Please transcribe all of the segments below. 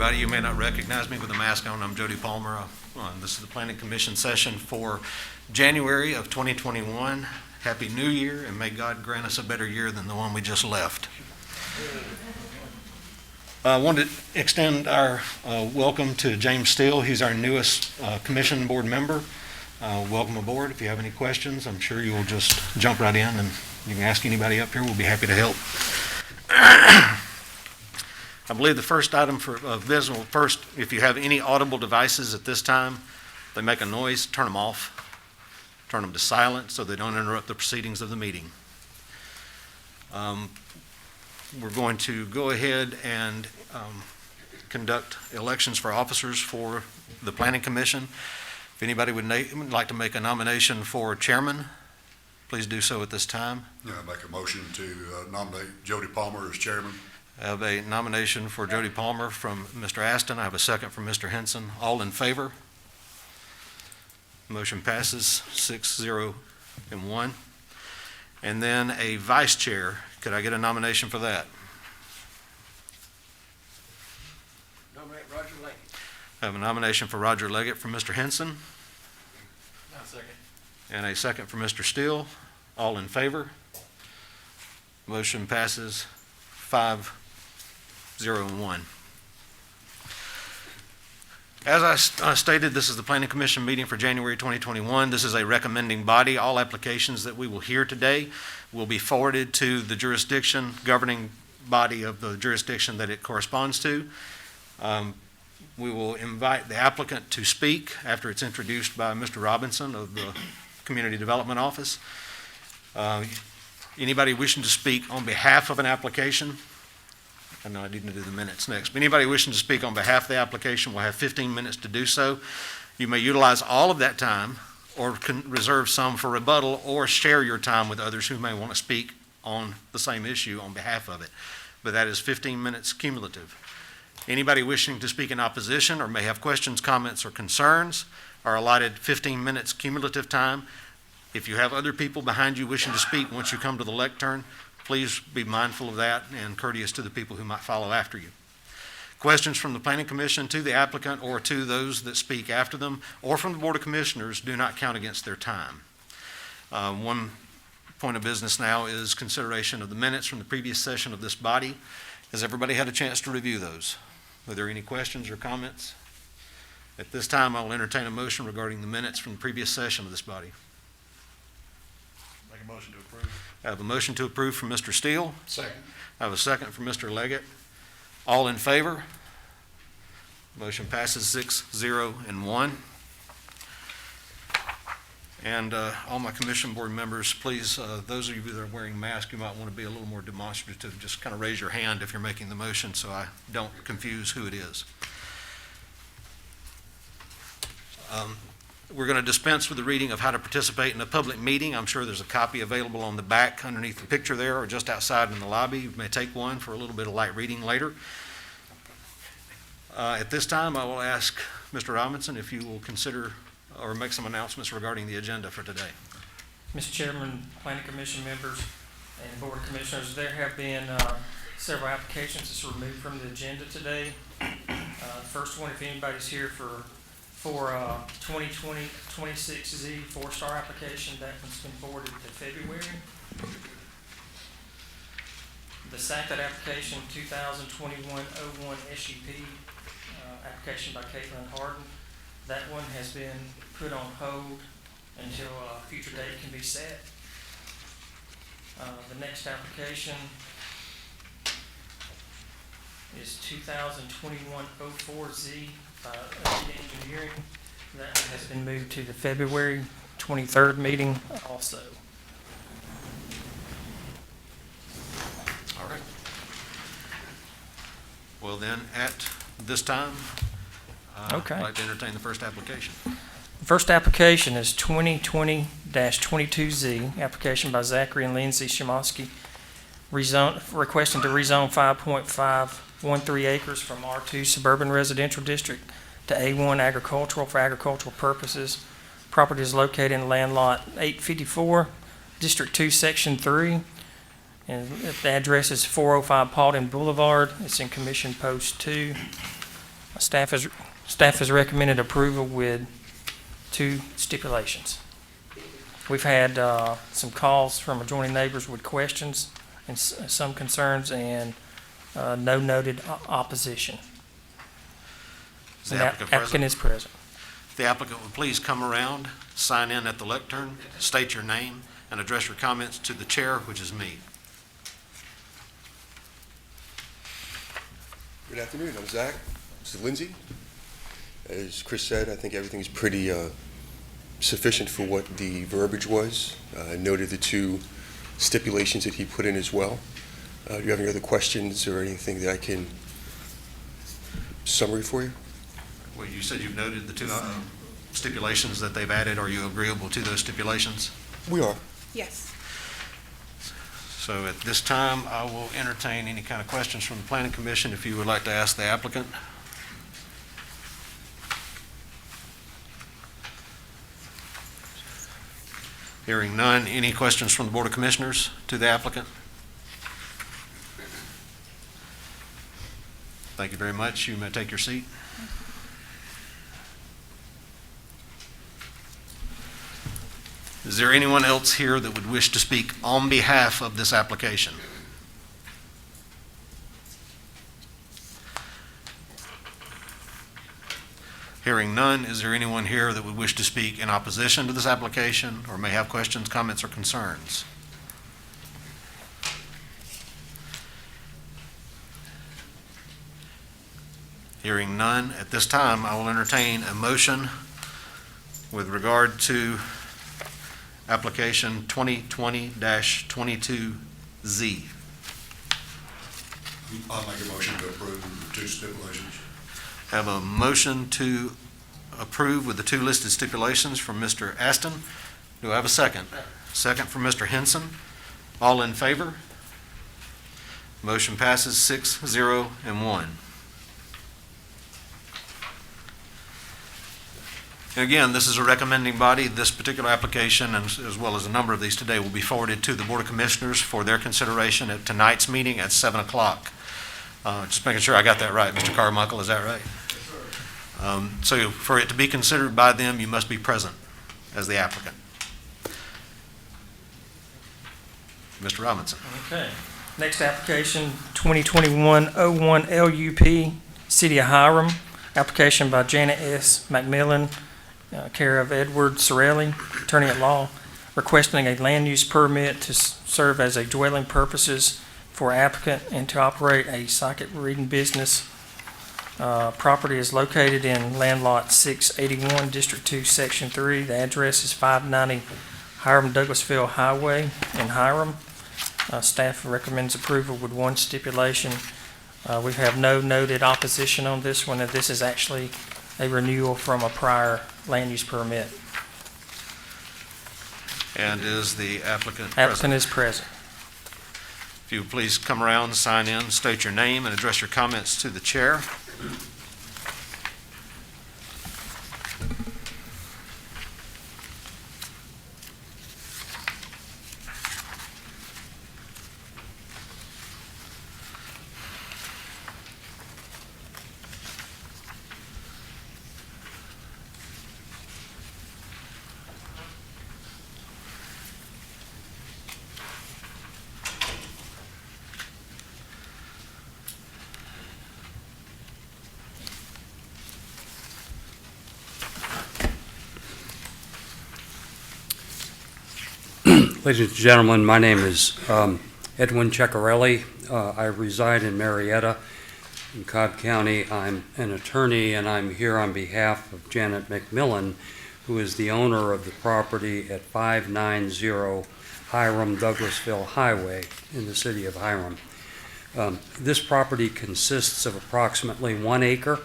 everybody. You may not recognize me with a mask on. I'm Jody Palmer. This is the Planning Commission session for January of 2021. Happy New Year, and may God grant us a better year than the one we just left. I want to extend our welcome to James Steele. He's our newest commission board member. Welcome aboard. If you have any questions, I'm sure you will just jump right in and you can ask anybody up here. We'll be happy to help. I believe the first item for business, first, if you have any audible devices at this time, they make a noise, turn them off. Turn them to silent so they don't interrupt the proceedings of the meeting. We're going to go ahead and conduct elections for officers for the Planning Commission. If anybody would like to make a nomination for chairman, please do so at this time. Yeah, I make a motion to nominate Jody Palmer as chairman. I have a nomination for Jody Palmer from Mr. Aston. I have a second from Mr. Henson. All in favor? Motion passes 6-0 and 1. And then a vice chair. Could I get a nomination for that? Nominate Roger Leggett. I have a nomination for Roger Leggett from Mr. Henson. I'll second. And a second for Mr. Steele. All in favor? Motion passes 5-0 and 1. As I stated, this is the Planning Commission meeting for January 2021. This is a recommending body. All applications that we will hear today will be forwarded to the governing body of the jurisdiction that it corresponds to. We will invite the applicant to speak after it's introduced by Mr. Robinson of the Community Development Office. Anybody wishing to speak on behalf of an application? I know I need to do the minutes next. But anybody wishing to speak on behalf of the application will have 15 minutes to do so. You may utilize all of that time or can reserve some for rebuttal or share your time with others who may want to speak on the same issue on behalf of it. But that is 15 minutes cumulative. Anybody wishing to speak in opposition or may have questions, comments, or concerns are allotted 15 minutes cumulative time. If you have other people behind you wishing to speak once you come to the lectern, please be mindful of that and courteous to the people who might follow after you. Questions from the Planning Commission to the applicant or to those that speak after them or from the Board of Commissioners do not count against their time. One point of business now is consideration of the minutes from the previous session of this body. Has everybody had a chance to review those? Are there any questions or comments? At this time, I will entertain a motion regarding the minutes from the previous session of this body. Make a motion to approve. I have a motion to approve from Mr. Steele. Second. I have a second from Mr. Leggett. All in favor? Motion passes 6-0 and 1. And all my commission board members, please, those of you that are wearing masks, you might want to be a little more demonstrative. Just kind of raise your hand if you're making the motion so I don't confuse who it is. We're going to dispense with the reading of how to participate in a public meeting. I'm sure there's a copy available on the back underneath the picture there or just outside in the lobby. You may take one for a little bit of light reading later. At this time, I will ask Mr. Robinson if you will consider or make some announcements regarding the agenda for today. Mr. Chairman, Planning Commission members, and Board of Commissioners, there have been several applications that's removed from the agenda today. First one, if anybody's here for 2020-26Z 4-star application, that one's been forwarded to February. The SACT application 2021-01 SUP application by Caitlin Harden, that one has been put on hold until a future date can be set. The next application is 2021-04Z Elite Engineering. That one has been moved to the February 23rd meeting also. All right. Well then, at this time, I'd like to entertain the first application. The first application is 2020-22Z, application by Zachary and Lindsay Shimosky, requesting to rezone 5.513 acres from R2 Suburban Residential District to A1 Agricultural for agricultural purposes. Property is located in land lot 854, District 2, Section 3. And the address is 405 Paulden Boulevard. It's in Commission Post 2. Staff has recommended approval with 2 stipulations. We've had some calls from adjoining neighbors with questions and some concerns, and no noted opposition. Is the And applicant present? Applicant is present. If the applicant would please come around, sign in at the lectern, state your name, and address your comments to the chair, which is me. Good afternoon, I'm Zach. This is Lindsay. As Chris said, I think everything's pretty sufficient for what the verbiage was. I noted the 2 stipulations that he put in as well. Do you have any other questions or anything that I can summary for you? Well, you said you've noted the 2 stipulations that they've added. Are you agreeable to those stipulations? We are. Yes. So at this time, I will entertain any kind of questions from the planning commission if you would like to ask the applicant. Hearing none, any questions from the Board of Commissioners to the applicant? Thank you very much. You may take your seat. Is there anyone else here that would wish to speak on behalf of this application? Hearing none, is there anyone here that would wish to speak in opposition to this application or may have questions, comments, or concerns? Hearing none, at this time, I will entertain a motion with regard to application 2020-22Z. I'll make a motion to approve the 2 stipulations. Have a motion to approve with the 2 listed stipulations from Mr. Aston. Do I have a second? Second from Mr. Henson. All in favor? Motion passes 6-0 and 1. And again, this is a recommending body. This particular application, and as well as a number of these today, will be forwarded to the Board of Commissioners for their consideration at tonight's meeting at 7 o'clock. Just making sure I got that right. Mr. Carmichael, is that right? So for it to be considered by them, you must be present as the applicant. Mr. Robinson. Okay. Next application, 2021-01 LUP, City of Hiram. Application by Janet S. McMillan, care of Edward Sorelli, attorney at law, requesting a land use permit to serve as a dwelling purposes for applicant and to operate a psychic reading business. Property is located in land lot 681, District 2, Section 3. The address is 590 Hiram Douglasville Highway in Hiram. Staff recommends approval with 1 stipulation. We have no noted opposition on this one, and this is actually a renewal from a prior land use permit. And is the applicant present? Applicant is present. If you would please come around, sign in, state your name, and address your comments to the chair. Ladies and gentlemen, my name is Edwin Ceccarelli. I reside in Marietta in Cobb County. I'm an attorney, and I'm here on behalf of Janet McMillan, who is the owner of the property at 590 Hiram Douglasville Highway in the city of Hiram. This property consists of approximately 1 acre,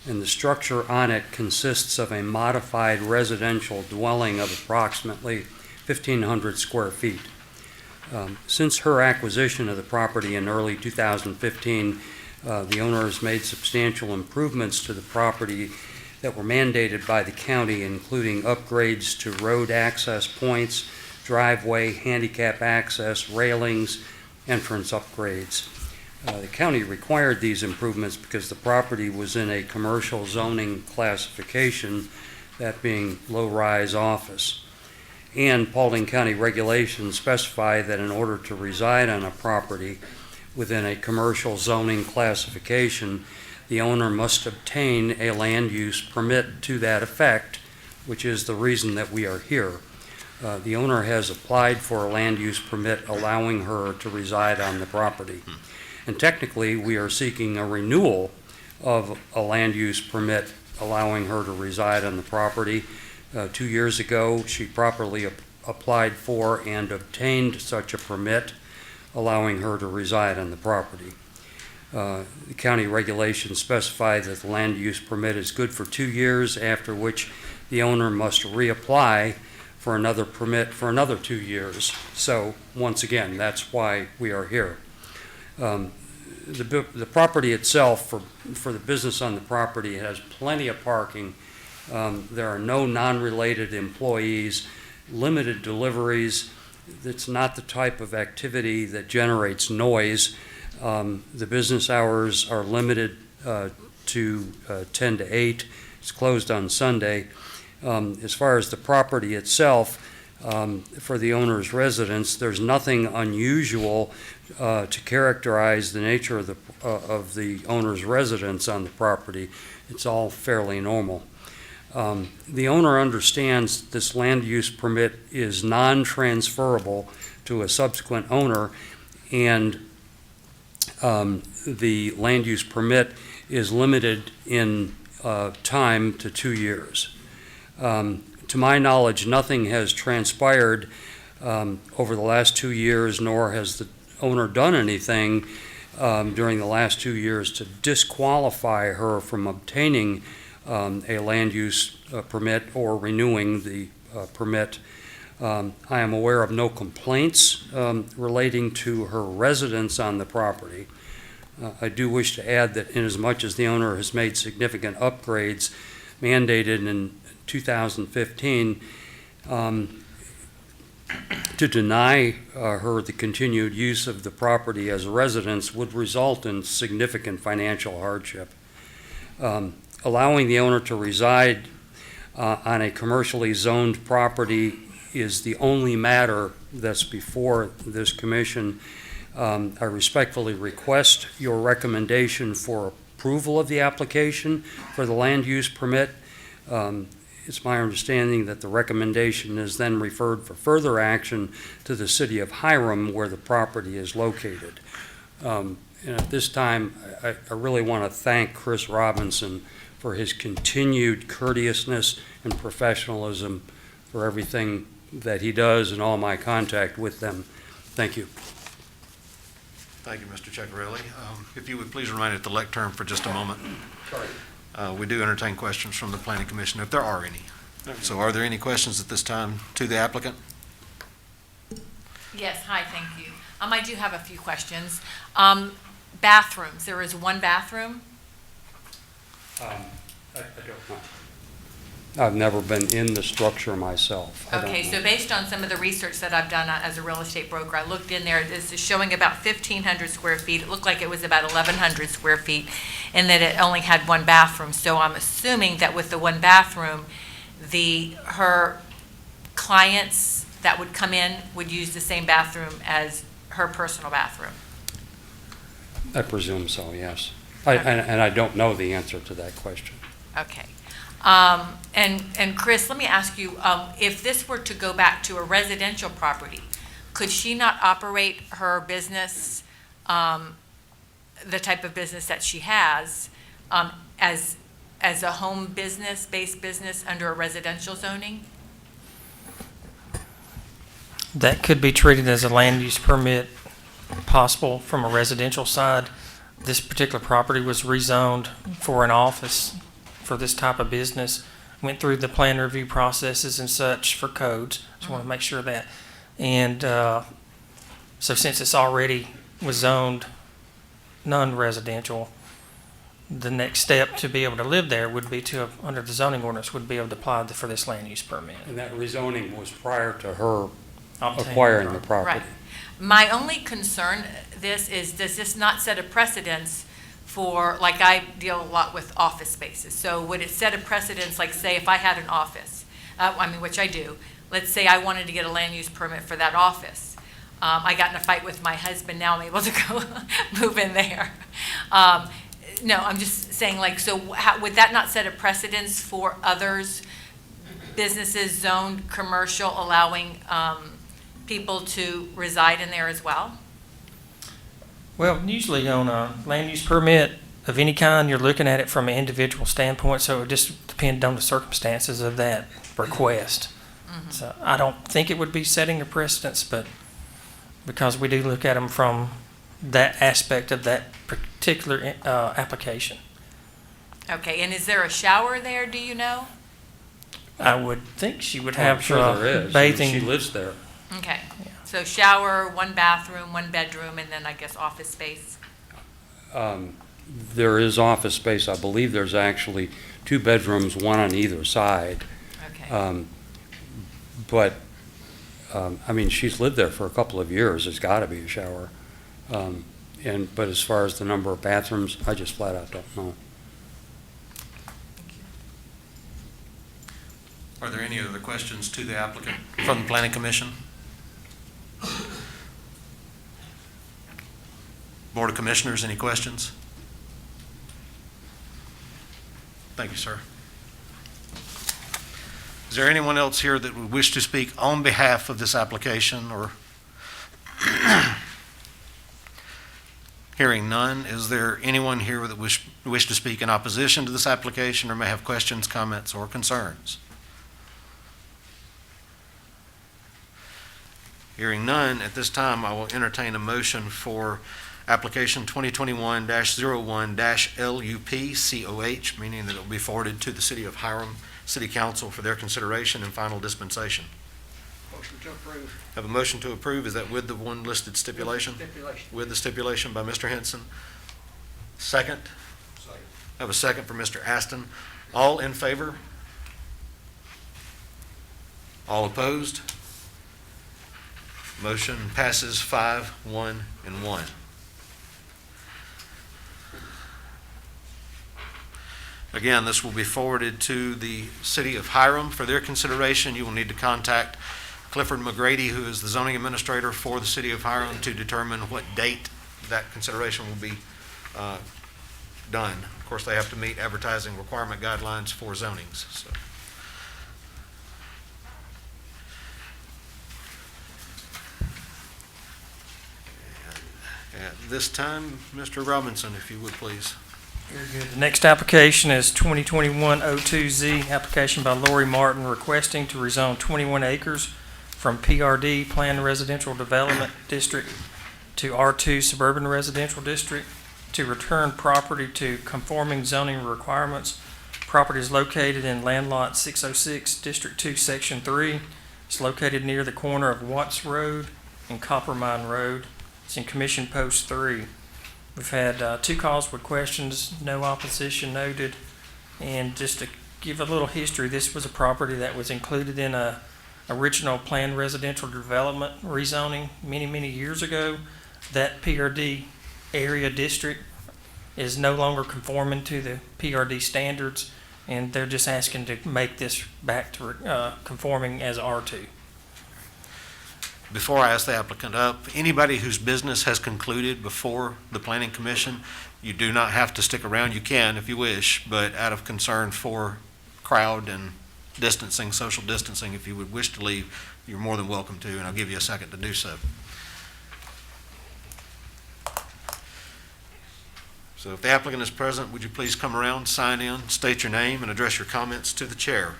and the structure on it consists of a modified residential dwelling of approximately 1,500 square feet. Since her acquisition of the property in early 2015, the owner has made substantial improvements to the property that were mandated by the county, including upgrades to road access points, driveway, handicap access, railings, entrance upgrades. The county required these improvements because the property was in a commercial zoning classification, that being low-rise office. And Paulding County regulations specify that in order to reside on a property within a commercial zoning classification, the owner must obtain a land use permit to that effect, which is the reason that we are here. The owner has applied for a land use permit allowing her to reside on the property. And technically, we are seeking a renewal of a land use permit allowing her to reside on the property. 2 years ago, she properly applied for and obtained such a permit allowing her to reside on the property. The county regulations specify that the land use permit is good for 2 years, after which the owner must reapply for another permit for another 2 years. So, once again, that's why we are here. The property itself, for the business on the property, has plenty of parking. There are no non-related employees, limited deliveries. It's not the type of activity that generates noise. The business hours are limited to 10 to 8. It's closed on Sunday. As far as the property itself, for the owner's residence, there's nothing unusual to characterize the nature of the owner's residence on the property. It's all fairly normal. The owner understands this land use permit is non-transferable to a subsequent owner, and the land use permit is limited in time to 2 years. To my knowledge, nothing has transpired over the last 2 years, nor has the owner done anything during the last 2 years to disqualify her from obtaining a land use permit or renewing the permit. I am aware of no complaints relating to her residence on the property. I do wish to add that inasmuch as the owner has made significant upgrades mandated in 2015, to deny her the continued use of the property as a residence would result in significant financial hardship. Allowing the owner to reside on a commercially zoned property is the only matter that's before this commission. I respectfully request your recommendation for approval of the application for the land use permit. It's my understanding that the recommendation is then referred for further action to the city of Hiram, where the property is located. And at this time, I really want to thank Chris Robinson for his continued courteousness and professionalism for everything that he does and all my contact with them. Thank you. Thank you, Mr. Ceccarelli. If you would please remain at the lectern for just a moment. We do entertain questions from the planning commission, if there are any. So are there any questions at this time to the applicant? Yes, hi, thank you. I do have a few questions. Bathrooms, there is one bathroom? I don't know. I've never been in the structure myself. I don't Okay, know. so based on some of the research that I've done as a real estate broker, I looked in there, this is showing about 1,500 square feet. It looked like it was about 1,100 square feet, and that it only had one bathroom. So I'm assuming that with the one bathroom, her clients that would come in would use the same bathroom as her personal bathroom. I presume so, yes. And I don't know the answer to that question. Okay. And Chris, let me ask you, if this were to go back to a residential property, could she not operate her business, the type of business that she has, as a home business-based business under a residential zoning? That could be treated as a land use permit possible from a residential side. This particular property was rezoned for an office for this type of business, went through the plan review processes and such for codes. Just want to make sure of that. And so since it's already was zoned non-residential, the next step to be able to live there would be to, under the zoning ordinance, would be able to apply for this land use permit. And that rezoning was prior to her Obtaining acquiring the property. Right. My only concern, does this not set a precedence for, like, I deal a lot with office spaces. So would it set a precedence, like, say, if I had an office, which I do, let's say I wanted to get a land use permit for that office. I got in a fight with my husband, now I'm able to go move in there. No, I'm just saying, like, so would that not set a precedence for others, businesses zoned commercial, allowing people to reside in there as well? Well, usually on a land use permit of any kind, you're looking at it from an individual standpoint, so it just depends on the circumstances of that request. So I don't think it would be setting a precedence, but because we do look at them from that aspect of that particular application. Okay, and is there a shower there, do you know? I would think she would I'm have sure there is. bathing. She lives there. Okay, so shower, one bathroom, one bedroom, and then I guess office space? There is office space. I believe there's actually 2 bedrooms, one on either side. Okay. But, I mean, she's lived there for a couple of years. There's got to be a shower. But as far as the number of bathrooms, I just flat out don't know. Are there any other questions to the applicant from the Planning Commission? Board of Commissioners, any questions? Thank you, sir. Is there anyone else here that would wish to speak on behalf of this application or? Hearing none, is there anyone here that wish to speak in opposition to this application or may have questions, comments, or concerns? Hearing none, at this time, I will entertain a motion for application 2021-01-LUP-COH, meaning that it will be forwarded to the City of Hiram City Council for their consideration and final dispensation. Motion to approve. Have a motion to approve. Is that with the one listed stipulation? Stipulation. With the stipulation by Mr. Henson. Second? Second. I have a second for Mr. Aston. All in favor? All opposed? Motion passes 5, 1, and 1. Again, this will be forwarded to the City of Hiram for their consideration. You will need to contact Clifford McGrady, who is the zoning administrator for the City of Hiram, to determine what date that consideration will be done. Of course, they have to meet advertising requirement guidelines for zonings. So. At this time, Mr. Robinson, if you would, please. Very good. The next application is 2021-02Z, application by Lori Martin requesting to rezone 21 acres from PRD, Planned Residential Development District, to R2 Suburban Residential District, to return property to conforming zoning requirements. Property is located in Land Lot 606, District 2, Section 3. It's located near the corner of Watts Road and Copper Mine Road. It's in Commission Post 3. We've had 2 calls with questions, no opposition noted. And just to give a little history, this was a property that was included in a original planned residential development rezoning many, many years ago. That PRD area district is no longer conforming to the PRD standards, and they're just asking to make this back to conforming as R2. Before I ask the applicant up, anybody whose business has concluded before the Planning Commission, you do not have to stick around. You can if you wish, but out of concern for crowd and distancing, social distancing, if you would wish to leave, you're more than welcome to, and I'll give you a second to do so. So if the applicant is present, would you please come around, sign in, state your name, and address your comments to the chair.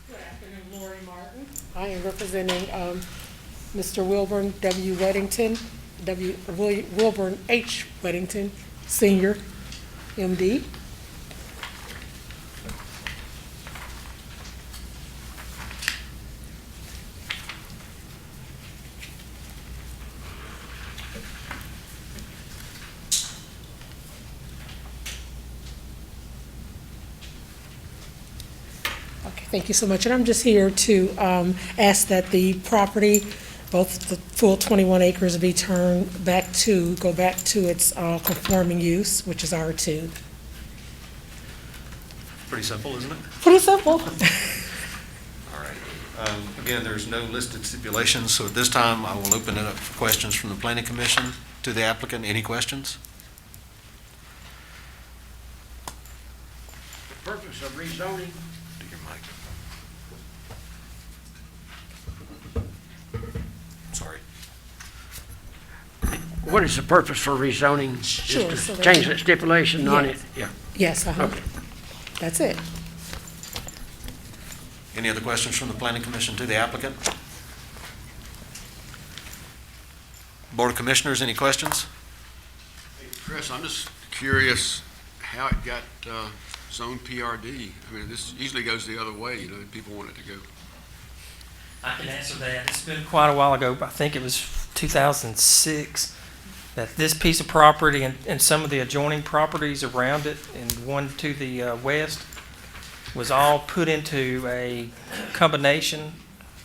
Good afternoon, Lori Martin. I am representing Mr. Wilburn W. Weddington, Wilburn H. Weddington, Senior, MD. Okay, thank you so much. And I'm just here to ask that the property, both the full 21 acres, be turned go back to its conforming use, which is R2. Pretty simple, isn't it? Pretty simple. All right. Again, there's no listed stipulations, so at this time, I will open it up for questions from the planning commission to the applicant. Any questions? The purpose of rezoning, To your mic. Sorry. what is the purpose for rezoning? Sure, Just so to that- change that stipulation on it? Yes. Yeah. Yes, Okay. that's it. Any other questions from the planning commission to the applicant? Board of Commissioners, any questions? Chris, I'm just curious how it got zone PRD. I mean, this usually goes the other way, you know, people want it to go. I can answer that. It's been quite a while ago, I think it was 2006, that this piece of property and some of the adjoining properties around it and one to the west was all put into a combination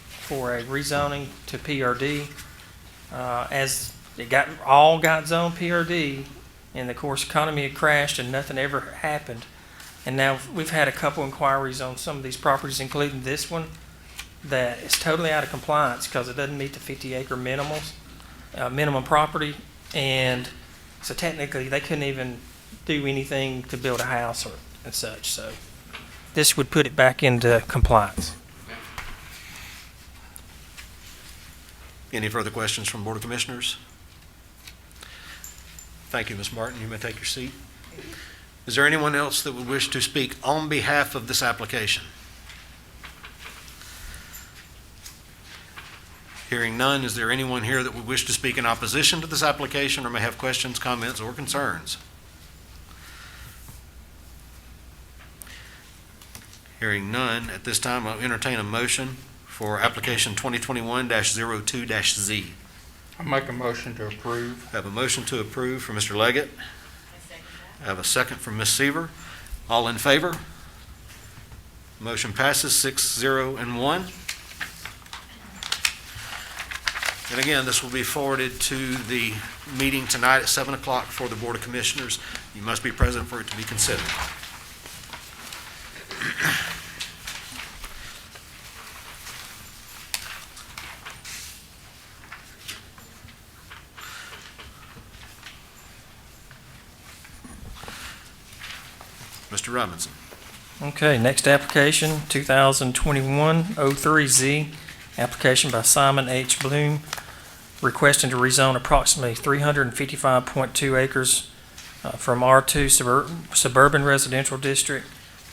for a rezoning to PRD. As it all got zoned PRD, and of course, economy had crashed and nothing ever happened. And now we've had a couple inquiries on some of these properties, including this one, that is totally out of compliance because it doesn't meet the 50-acre minimum property. And so technically, they couldn't even do anything to build a house or and such. So this would put it back into compliance. Any further questions from Board of Commissioners? Thank you, Ms. Martin. You may take your seat. Is there anyone else that would wish to speak on behalf of this application? Hearing none, is there anyone here that would wish to speak in opposition to this application or may have questions, comments, or concerns? Hearing none, at this time, I'll entertain a motion for application 2021-02-Z. I make a motion to approve. I have a motion to approve from Mr. Leggett. I have a second from Ms. Seaver. All in favor? Motion passes 6-0 and 1. And again, this will be forwarded to the meeting tonight at 7 o'clock for the Board of Commissioners. You must be present for it to be considered. Mr. Robinson. Okay, next application, 2021-03Z, application by Simon H. Bloom, requesting to rezone approximately 355.2 acres from R2 Suburban Residential District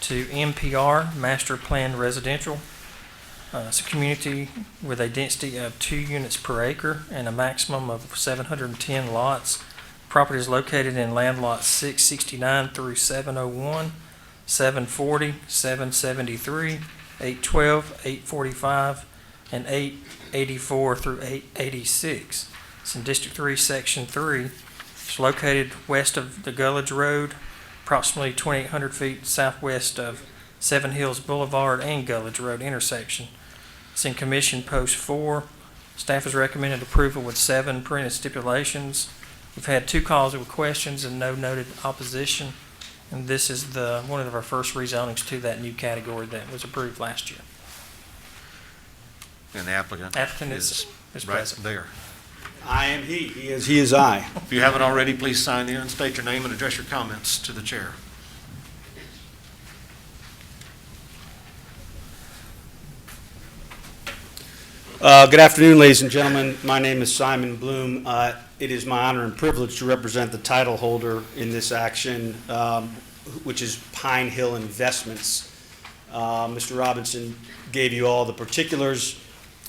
to MPR, Master Planned Residential. It's a community with a density of 2 units per acre and a maximum of 710 lots. Property is located in land lots 669 through 701, 740, 773, 812, 845, and 884 through 886. It's in District 3, Section 3. It's located west of the Gullidge Road, approximately 2,800 feet southwest of Seven Hills Boulevard and Gullidge Road intersection. It's in Commission Post 4. Staff has recommended approval with 7 printed stipulations. We've had 2 calls with questions and no noted opposition. And this is one of our first rezonings to that new category that was approved last year. And the applicant Applicant is right present. there. I am he. He is I. If you haven't already, please sign in, state your name, and address your comments to the chair. Good afternoon, ladies and gentlemen. My name is Simon Bloom. It is my honor and privilege to represent the title holder in this action, which is Pine Hill Investments. Mr. Robinson gave you all the particulars.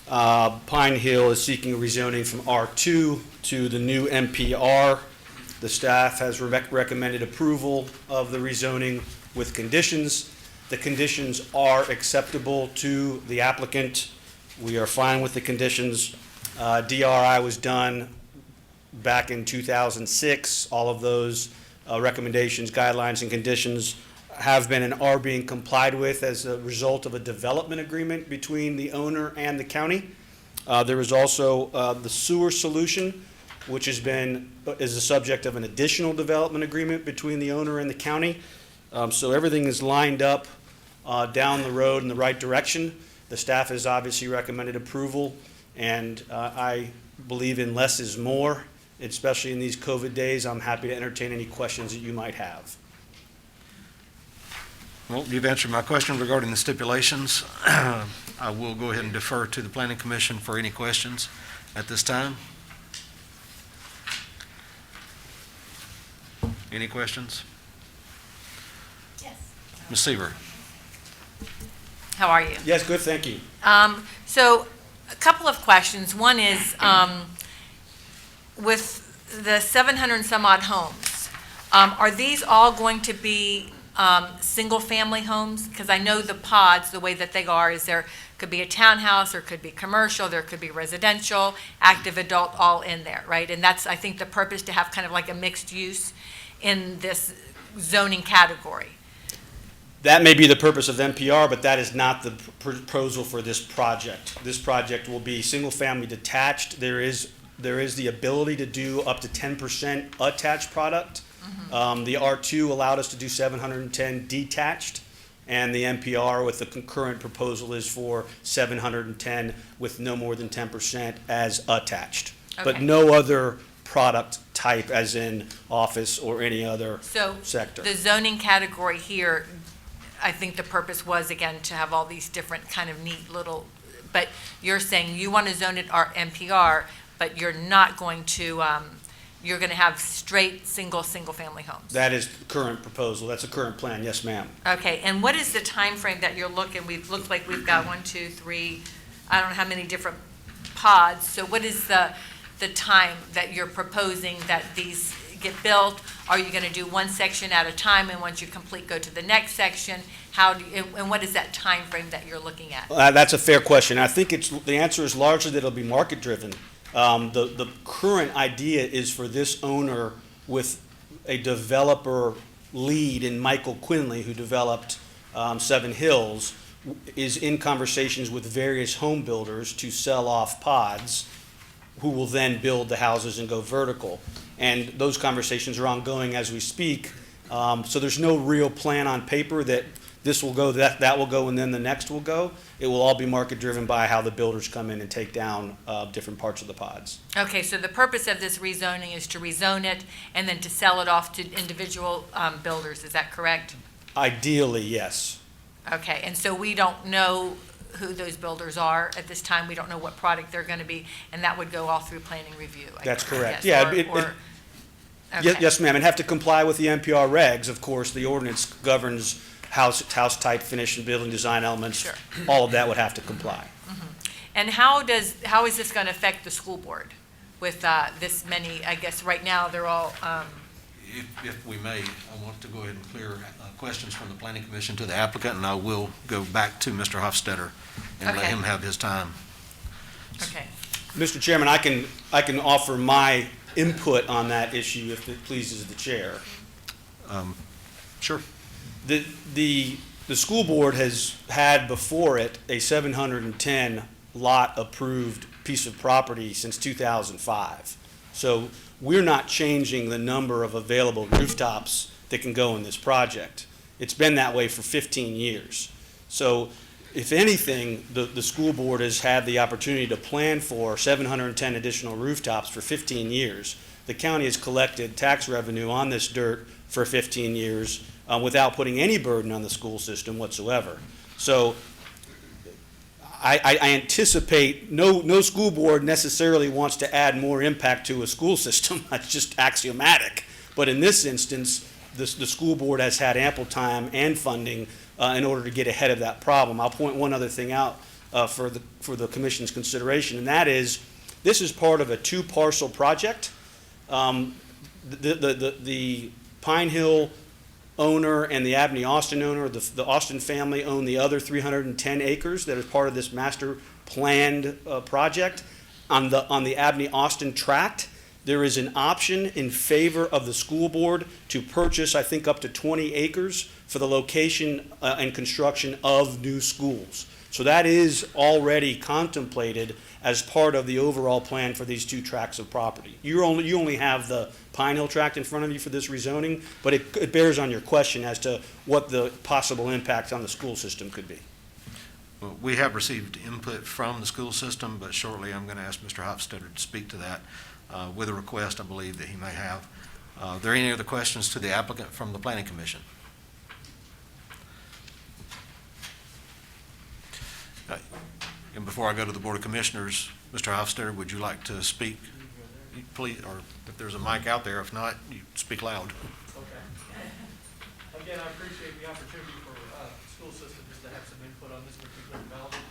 Pine Hill is seeking a rezoning from R2 to the new MPR. The staff has recommended approval of the rezoning with conditions. The conditions are acceptable to the applicant. We are fine with the conditions. DRI was done back in 2006. All of those recommendations, guidelines, and conditions have been and are being complied with as a result of a development agreement between the owner and the county. There is also the sewer solution, which is the subject of an additional development agreement between the owner and the county. So everything is lined up down the road in the right direction. The staff has obviously recommended approval, and I believe in less is more, especially in these COVID days. I'm happy to entertain any questions that you might have. Well, you've answered my question regarding the stipulations. I will go ahead and defer to the Planning Commission for any questions at this time. Any questions? Yes. Ms. Seaver? How are you? Yes, good, thank you. So a couple of questions. One is, with the 700 and some odd homes, are these all going to be single-family homes? Because I know the pods, the way that they are, is there could be a townhouse, there could be commercial, there could be residential, active adult, all in there, right? And that's, I think, the purpose, to have kind of like a mixed use in this zoning category. That may be the purpose of NPR, but that is not the proposal for this project. This project will be single-family detached. There is the ability to do up to 10% attached product. The R2 allowed us to do 710 detached, and the NPR with the concurrent proposal is for 710 with no more than 10% as attached. But Okay. no other product type, as in office or any other So sector. the zoning category here, I think the purpose was, again, to have all these different kind of neat little, but you're saying you want to zone it NPR, but you're not going to, you're going to have straight single-family homes. That is the current proposal. That's a current plan. Yes, ma'am. Okay, and what is the time frame that you're looking? We've looked like we've got 1, 2, 3, I don't know how many different pods. So what is the time that you're proposing that these get built? Are you going to do one section at a time, and once you complete, go to the next section? And what is that time frame that you're looking at? That's a fair question. I think the answer is largely that it'll be market driven. The current idea is for this owner, with a developer lead in Michael Quinley, who developed Seven Hills, is in conversations with various home builders to sell off pods, who will then build the houses and go vertical. And those conversations are ongoing as we speak. So there's no real plan on paper that this will go, that will go, and then the next will go. It will all be market driven by how the builders come in and take down different parts of the pods. Okay, so the purpose of this rezoning is to rezone it and then to sell it off to individual builders, is that correct? Ideally, yes. Okay, and so we don't know who those builders are at this time? We don't know what product they're going to be, and that would go all through planning review, I That's guess, correct. yes, Yeah, okay. Yes, ma'am, and have to comply with the NPR regs. Of course, the ordinance governs house type, finish, and building design elements. Sure. All of that would have to comply. And how is this going to affect the school board with this many, I guess, right now, they're all, If we may, I want to go ahead and clear questions from the Planning Commission to the applicant, and I will go back to Mr. Hofstadter and let Okay. him have his time. okay. Mr. Chairman, I can offer my input on that issue if it pleases the chair. Sure. The school board has had before it a 710 lot approved piece of property since 2005. So we're not changing the number of available rooftops that can go in this project. It's been that way for 15 years. So if anything, the school board has had the opportunity to plan for 710 additional rooftops for 15 years. The county has collected tax revenue on this dirt for 15 years without putting any burden on the school system whatsoever. So I anticipate no school board necessarily wants to add more impact to a school system. That's just axiomatic. But in this instance, the school board has had ample time and funding in order to get ahead of that problem. I'll point one other thing out for the commission's consideration, and that is this is part of a 2-parcel project. The Pine Hill owner and the Abney Austin owner, the Austin family own the other 310 acres that is part of this master planned project. On the Abney Austin tract, there is an option in favor of the school board to purchase, I think, up to 20 acres for the location and construction of new schools. So that is already contemplated as part of the overall plan for these two tracts of property. You only have the Pine Hill tract in front of you for this rezoning, but it bears on your question as to what the possible impact on the school system could be. Well, we have received input from the school system, but shortly I'm going to ask Mr. Hofstadter to speak to that with a request I believe that he may have. Are there any other questions to the applicant from the Planning Commission? And before I go to the Board of Commissioners, Mr. Hofstadter, would you like to speak? Please, or if there's a mic out there, if not, you speak loud. Okay. Again, I appreciate the opportunity for school system just to have some input on this particular development.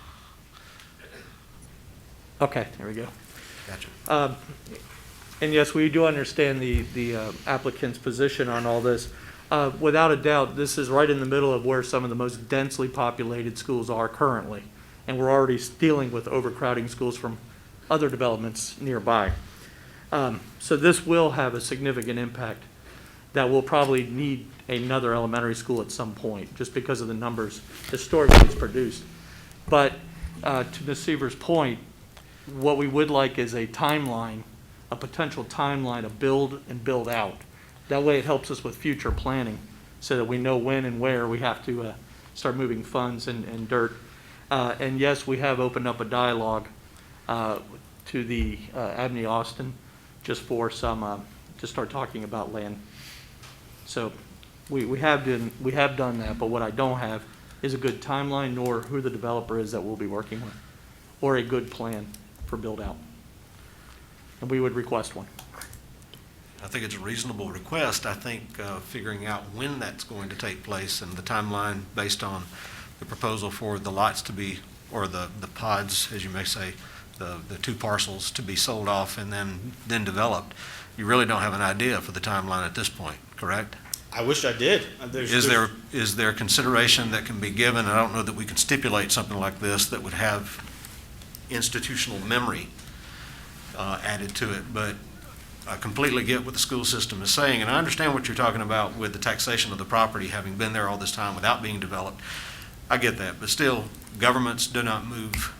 Okay, there we go. Gotcha. And yes, we do understand the applicant's position on all this. Without a doubt, this is right in the middle of where some of the most densely populated schools are currently. And we're already dealing with overcrowding schools from other developments nearby. So this will have a significant impact that will probably need another elementary school at some point, just because of the numbers historically it's produced. But to Ms. Seaver's point, what we would like is a timeline, a potential timeline of build and build out. That way it helps us with future planning so that we know when and where we have to start moving funds and dirt. And yes, we have opened up a dialogue to the Abney Austin just for some, to start talking about land. So we have done that, but what I don't have is a good timeline nor who the developer is that we'll be working with, or a good plan for build out. And we would request one. I think it's a reasonable request. I think figuring out when that's going to take place and the timeline based on the proposal for the lots to be, or the pods, as you may say, the two parcels to be sold off and then developed, you really don't have an idea for the timeline at this point, correct? I wish I did. Is there consideration that can be given? I don't know that we can stipulate something like this that would have institutional memory added to it, but I completely get what the school system is saying, and I understand what you're talking about with the taxation of the property having been there all this time without being developed. I get that, but still, governments do not move,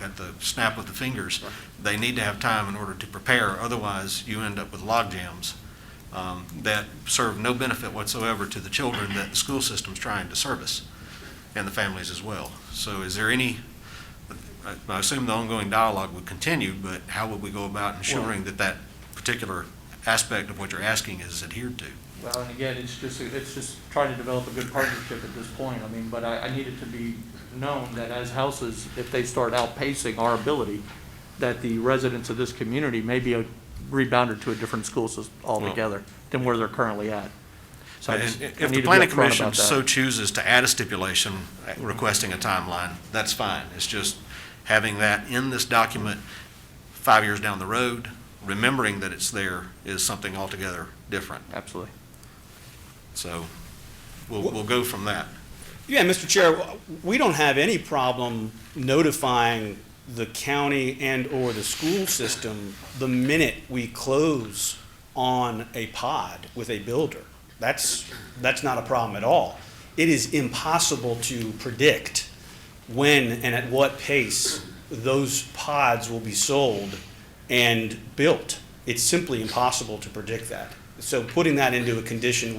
at the snap of the fingers. They need to have time in order to prepare, otherwise you end up with log jams that serve no benefit whatsoever to the children that the school system's trying to service, and the families as well. So is there any, I assume the ongoing dialogue would continue, but how would we go about ensuring that that particular aspect of what you're asking is adhered to? Well, and again, it's just trying to develop a good partnership at this point. I mean, but I need it to be known that as houses, if they start outpacing our ability, that the residents of this community may be rebounded to a different school system altogether than where they're currently at. So If the planning commission so chooses to add a stipulation requesting a timeline, that's fine. It's just having that in this document 5 years down the road, remembering that it's there, is something altogether different. Absolutely. So we'll go from that. Yeah, Mr. Chair, we don't have any problem notifying the county and/or the school system the minute we close on a pod with a builder. That's not a problem at all. It is impossible to predict when and at what pace those pods will be sold and built. It's simply impossible to predict that. So putting that into a condition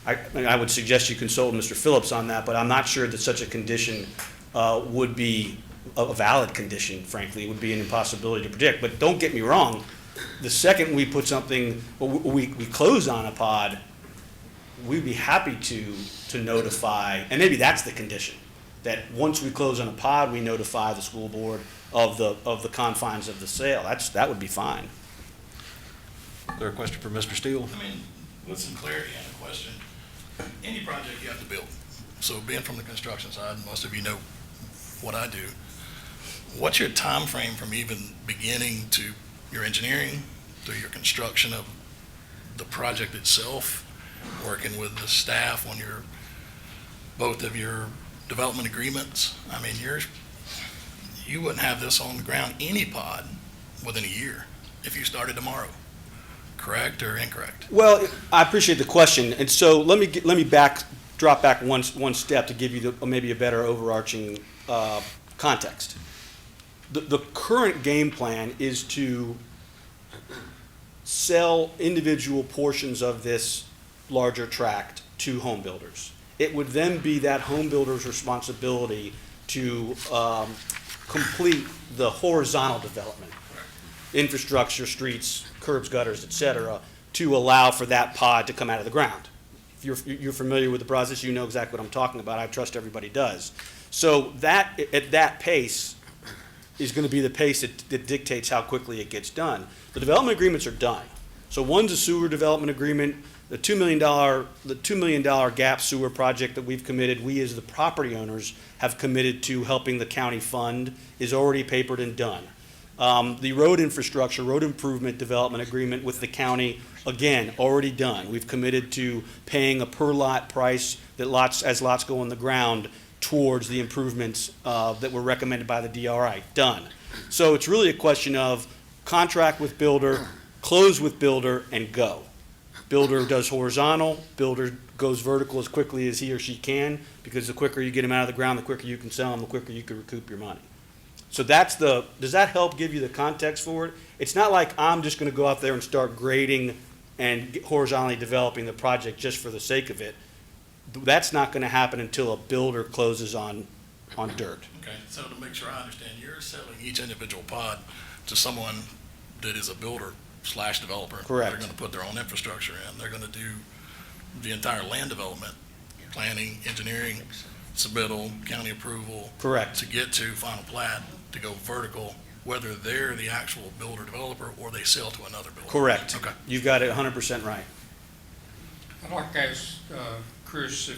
I would suggest you consult Mr. Phillips on that, but I'm not sure that such a condition would be a valid condition, frankly. It would be an impossibility to predict. But don't get me wrong, the second we put something, we close on a pod, we'd be happy to notify, and maybe that's the condition, that once we close on a pod, we notify the school board of the confines of the sale. That would be fine. Is there a question for Mr. Steele? I mean, with some clarity on the question, any project you have to build. So being from the construction side, most of you know what I do. What's your time frame from even beginning to your engineering, to your construction of the project itself, working with the staff on both of your development agreements? I mean, you wouldn't have this on the ground, any pod, within a year. if you started tomorrow. Correct or incorrect? Well, I appreciate the question, and so let me drop back one step to give you maybe a better overarching context. The current game plan is to sell individual portions of this larger tract to home builders. It would then be that home builder's responsibility to complete the horizontal development, infrastructure, streets, curbs, gutters, et cetera, to allow for that pod to come out of the ground. If you're familiar with the process, you know exactly what I'm talking about. I trust everybody does. So that, at that pace, is going to be the pace that dictates how quickly it gets done. The development agreements are done. So one's a sewer development agreement. The $2 million gap sewer project that we've committed, we as the property owners have committed to helping the county fund, is already papered and done. The road infrastructure, road improvement development agreement with the county, again, already done. We've committed to paying a per lot price that as lots go in the ground towards the improvements that were recommended by the DRI, done. So it's really a question of contract with builder, close with builder, and go. Builder does horizontal, builder goes vertical as quickly as he or she can, because the quicker you get them out of the ground, the quicker you can sell them, the quicker you can recoup your money. So does that help give you the context for it? It's not like I'm just gonna go out there and start grading and horizontally developing the project just for the sake of it. That's not gonna happen until a builder closes on dirt. Okay, so to make sure I understand, you're selling each individual pod to someone that is a builder / developer. Correct. They're gonna put their own infrastructure in. They're gonna do the entire land development, planning, engineering, submittal, county approval. Correct. To get to final plat, to go vertical, whether they're the actual builder developer or they sell to another builder. Correct. Okay. You've got it 100% right. I'd like to ask Chris,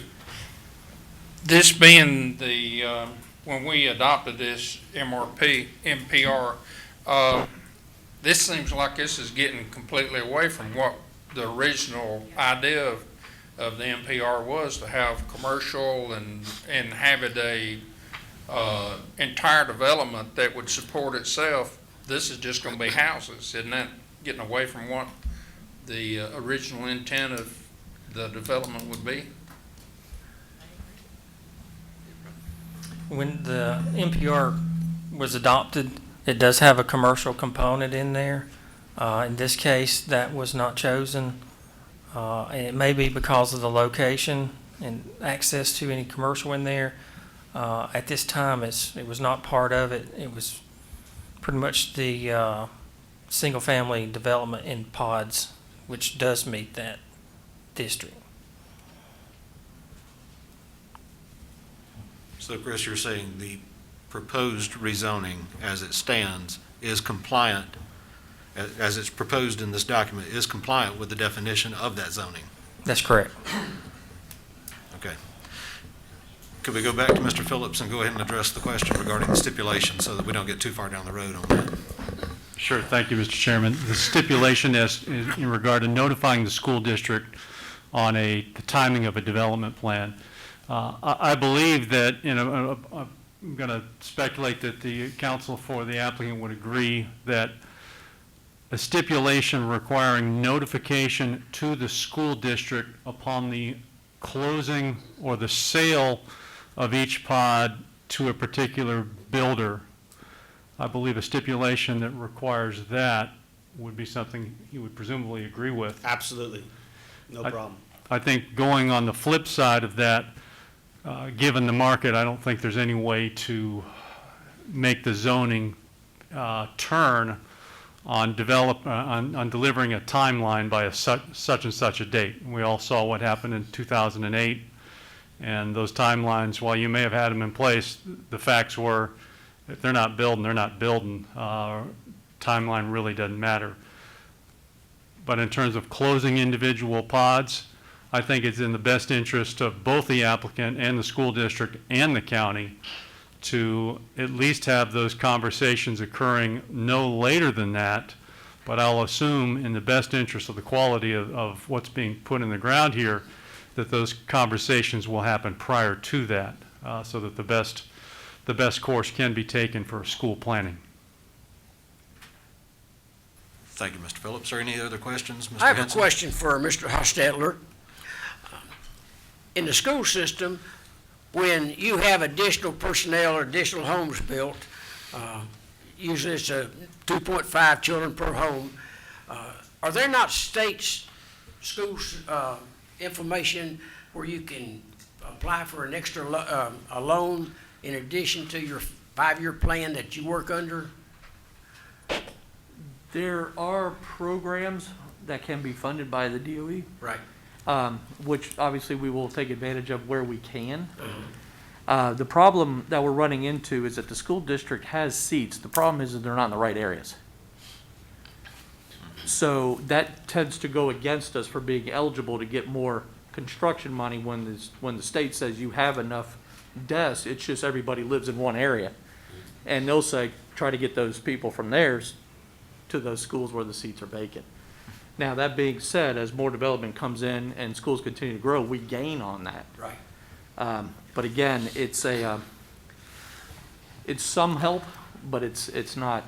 this being the, when we adopted this MPR, this seems like this is getting completely away from what the original idea of the MPR was, to have commercial and have it a entire development that would support itself. This is just going to be houses. Isn't that getting away from what the original intent of the development would be? When the NPR was adopted, it does have a commercial component in there. In this case, that was not chosen. And it may be because of the location and access to any commercial in there. At this time, it was not part of it. It was pretty much the single-family development in pods, which does meet that district. So Chris, you're saying the proposed rezoning as it stands is compliant, as it's proposed in this document, is compliant with the definition of that zoning? That's correct. Okay. Could we go back to Mr. Phillips and go ahead and address the question regarding the stipulation so that we don't get too far down the road on that? Sure, thank you, Mr. Chairman. The stipulation is in regard to notifying the school district on the timing of a development plan. I believe that, I'm going to speculate that the counsel for the applicant would agree that a stipulation requiring notification to the school district upon the closing or the sale of each pod to a particular builder, I believe a stipulation that requires that would be something you would presumably agree with. Absolutely. No problem. I think going on the flip side of that, given the market, I don't think there's any way to make the zoning turn on delivering a timeline by such and such a date. We all saw what happened in 2008, and those timelines, while you may have had them in place, the facts were if they're not building, they're not building. Timeline really doesn't matter. But in terms of closing individual pods, I think it's in the best interest of both the applicant and the school district and the county to at least have those conversations occurring no later than that, but I'll assume in the best interest of the quality of what's being put in the ground here, that those conversations will happen prior to that, so that the best course can be taken for school planning. Thank you, Mr. Phillips. Are any other questions, Mr. I have a Henson? question for Mr. Hostetler. In the school system, when you have additional personnel or additional homes built, usually it's 2.5 children per home, are there not schools information where you can apply for an extra a loan in addition to your 5-year plan that you work under? There are programs that can be funded by the DOE. Right. Which obviously we will take advantage of where we can. The problem that we're running into is that the school district has seats. The problem is that they're not in the right areas. So that tends to go against us for being eligible to get more construction money when the state says you have enough desks. It's just everybody lives in one area. And they'll say, try to get those people from theirs to those schools where the seats are vacant. Now, that being said, as more development comes in and schools continue to grow, we gain on that. Right. But again, it's some help, but it's not,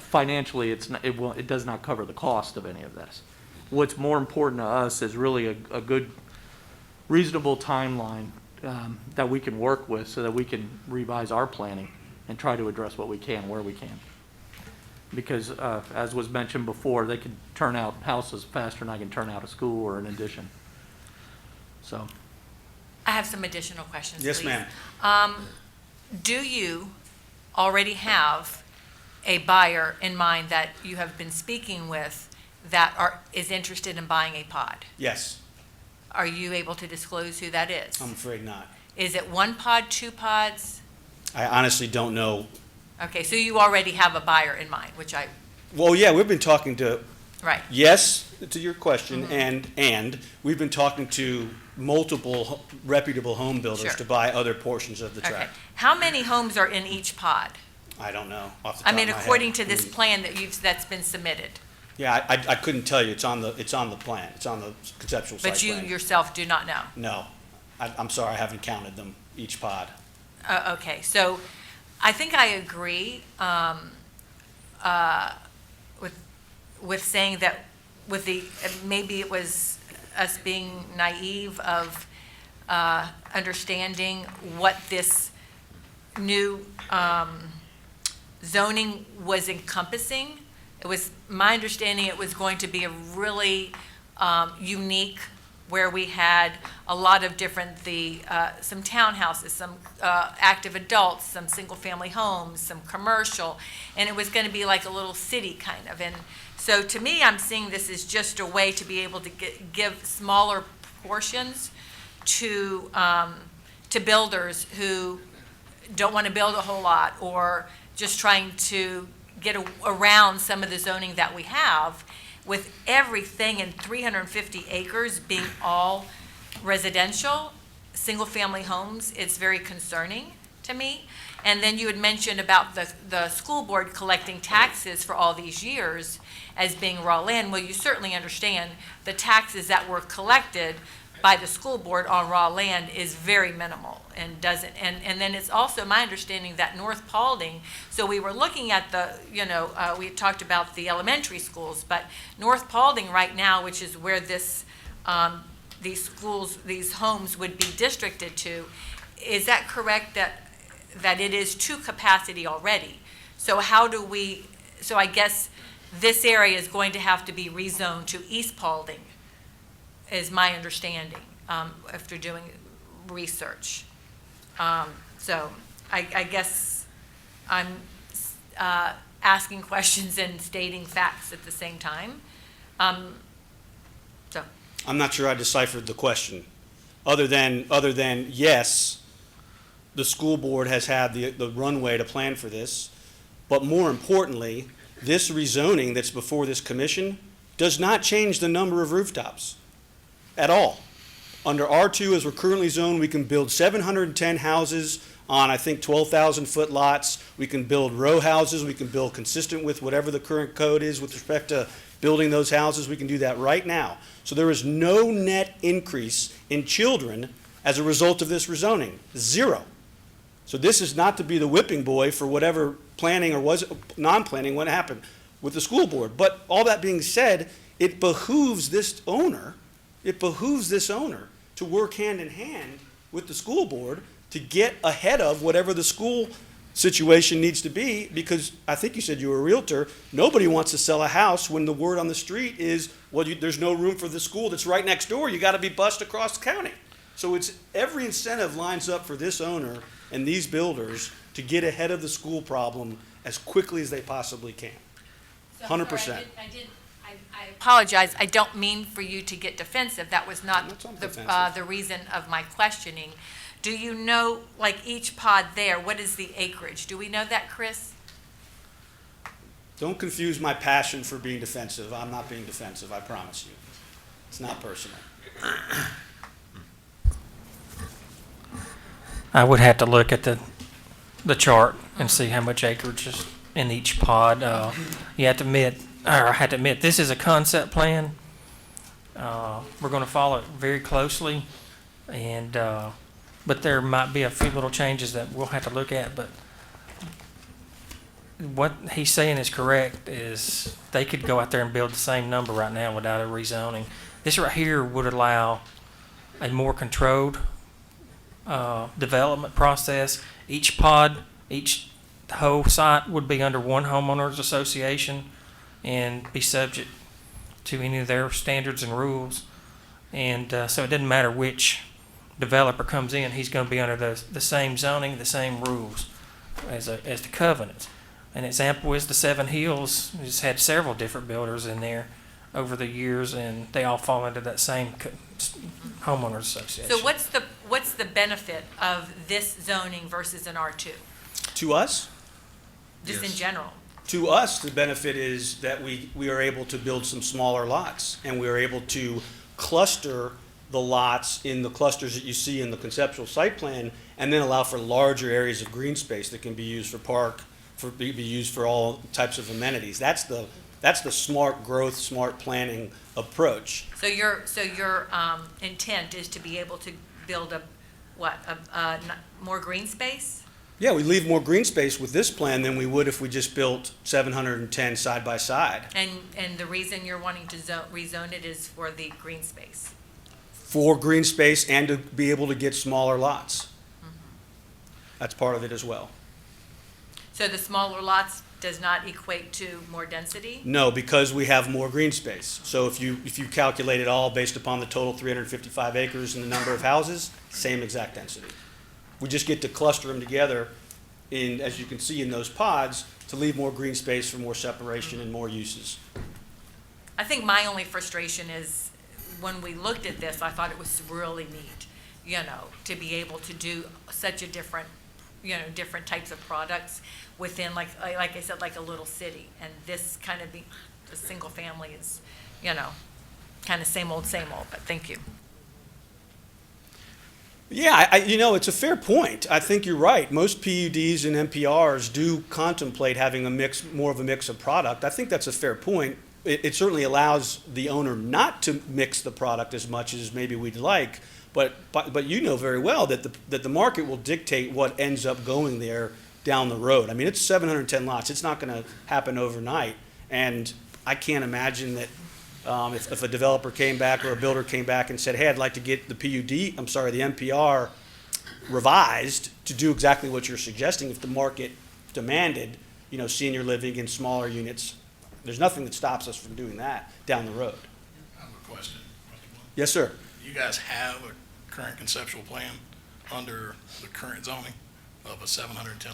financially, it does not cover the cost of any of this. What's more important to us is really a good, reasonable timeline that we can work with so that we can revise our planning and try to address what we can, where we can. Because, as was mentioned before, they can turn out houses faster than I can turn out a school or an addition. So. I have some additional questions, Yes, please. ma'am. Do you already have a buyer in mind that you have been speaking with that is interested in buying a pod? Yes, Are you able to disclose who that is? I'm afraid not. Is it 1 pod, 2 pods? I honestly don't know. Okay, so you already have a buyer in mind, Well, yeah, we've been talking to, right. yes, to your question, and we've been talking to multiple reputable home builders Sure. to buy other portions of the Okay. tract. How many homes are in each pod? I don't know off the top I of mean, my head. according to this plan that's been submitted. Yeah, I couldn't tell you. It's on the plan. It's on the conceptual site But you plan. yourself do not know? No, I'm sorry, I haven't counted them, each pod. Okay, so I think I agree with saying that with maybe it was us being naive of understanding what this new zoning was encompassing. It was my understanding it was going to be a really unique, where we had a lot of different, some townhouses, some active adults, some single-family homes, some commercial, and it was going to be like a little city kind of. And so to me, I'm seeing this as just a way to be able to give smaller portions to builders who don't want to build a whole lot, or just trying to get around some of the zoning that we have, with everything in 350 acres being all residential, single-family homes. It's very concerning to me. And then you had mentioned about the school board collecting taxes for all these years as being raw land. Well, you certainly understand the taxes that were collected by the school board on raw land is very minimal and doesn't, and then it's also my understanding that North Paulding, so we were looking at we had talked about the elementary schools, but North Paulding right now, which is where these homes would be districted to, is that correct that it is to capacity already? So so I guess this area is going to have to be rezoned to East Paulding, is my understanding, after doing research. So I guess I'm asking questions and stating facts at the same time. So. I'm not sure I deciphered the question, other than yes, the school board has had the runway to plan for this, but more importantly, this rezoning that's before this commission does not change the number of rooftops at all. Under R2, as we're currently zoned, we can build 710 houses on, I think, 12,000-foot lots. We can build row houses. We can build consistent with whatever the current code is with respect to building those houses. We can do that right now. So there is no net increase in children as a result of this rezoning. Zero. So this is not to be the whipping boy for whatever planning or was non-planning when it happened. with the school board. But all that being said, it behooves this owner to work hand in hand with the school board to get ahead of whatever the school situation needs to be, because I think you said you were a realtor. Nobody wants to sell a house when the word on the street is, well, there's no room for the school that's right next door. You got to be bussed across the county. So it's every incentive lines up for this owner and these builders to get ahead of the school problem as quickly as they possibly can. 100%. I apologize, I don't mean for you to get defensive, that was not That's not defensive. the reason of my questioning. Do you know, like each pod there, what is the acreage? Do we know that, Chris? Don't confuse my passion for being defensive. I'm not being defensive, I promise you. It's not personal. I would have to look at the chart and see how much acreage is in each pod. You have to admit, or I have to admit, this is a concept plan. We're going to follow it very closely, and but there might be a few little changes that we'll have to look at. But what he's saying is correct. Is they could go out there and build the same number right now without a rezoning. This right here would allow a more controlled development process. Each pod, each whole site would be under one homeowners association and be subject to any of their standards and rules. And so it doesn't matter which developer comes in, he's going to be under the same zoning, the same rules as the covenants. An example is the Seven Hills. It's had several different builders in there over the years, and they all fall under that same homeowners association. So what's the benefit of this zoning versus an R2, To us, just in Yes. general? To us, the benefit is that we are able to build some smaller lots, and we are able to cluster the lots in the clusters that you see in the conceptual site plan, and then allow for larger areas of green space that can be used for park, be used for all types of amenities. That's the smart growth, smart planning approach. So your intent is to be able to build more green space? Yeah, we leave more green space with this plan than we would if we just built 710 side by side. And the reason you're wanting to rezone it is for the green space? For green space and to be able to get smaller lots. That's part of it as well. So the smaller lots does not equate to more density? No, because we have more green space. So if you calculate it all based upon the total 355 acres and the number of houses, same exact density. We just get to cluster them together in, as you can see in those pods, to leave more green space for more separation and more uses. I think my only frustration is, when we looked at this, I thought it was really neat, to be able to do such a different types of products within, like I said, like a little city. And this kind of the single family is, kind of same old, but thank you. Yeah, it's a fair point. I think you're right. Most PUDs and MPRs do contemplate having more of a mix of product. I think that's a fair point. It certainly allows the owner not to mix the product as much as maybe we'd like, but you know very well that the market will dictate what ends up going there down the road. I mean, it's 710 lots. It's not going to happen overnight, and I can't imagine that if a developer came back or a builder came back and said, hey, I'd like to get the the MPR revised to do exactly what you're suggesting. If the market demanded, senior living in smaller units, there's nothing that stops us from doing that down the road. I have a question. Yes, sir. You guys have a current conceptual plan under the current zoning of a 710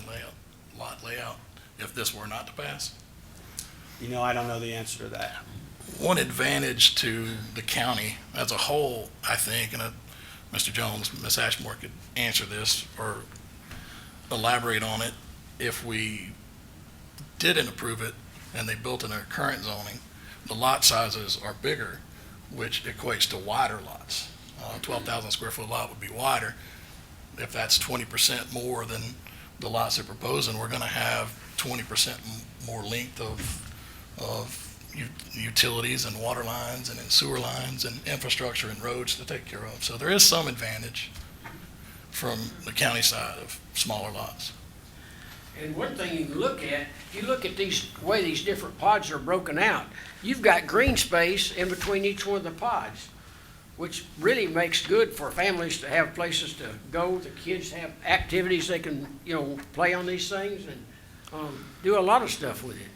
lot layout, if this were not to pass? I don't know the answer to that. One advantage to the county as a whole, I think, and Mr. Jones, Ms. Ashmore could answer this or elaborate on it, if we didn't approve it and they built in our current zoning, the lot sizes are bigger, which equates to wider lots. 12,000 square foot lot would be wider. If that's 20% more than the lots they're proposing, we're going to have 20% more length of utilities and water lines and sewer lines and infrastructure and roads to take care of. So there is some advantage from the county side of smaller lots. And one thing you can look at, if you look at these, way these different pods are broken out, you've got green space in between each one of the pods, which really makes good for families to have places to go, the kids have activities they can, play on these things and do a lot of stuff with it.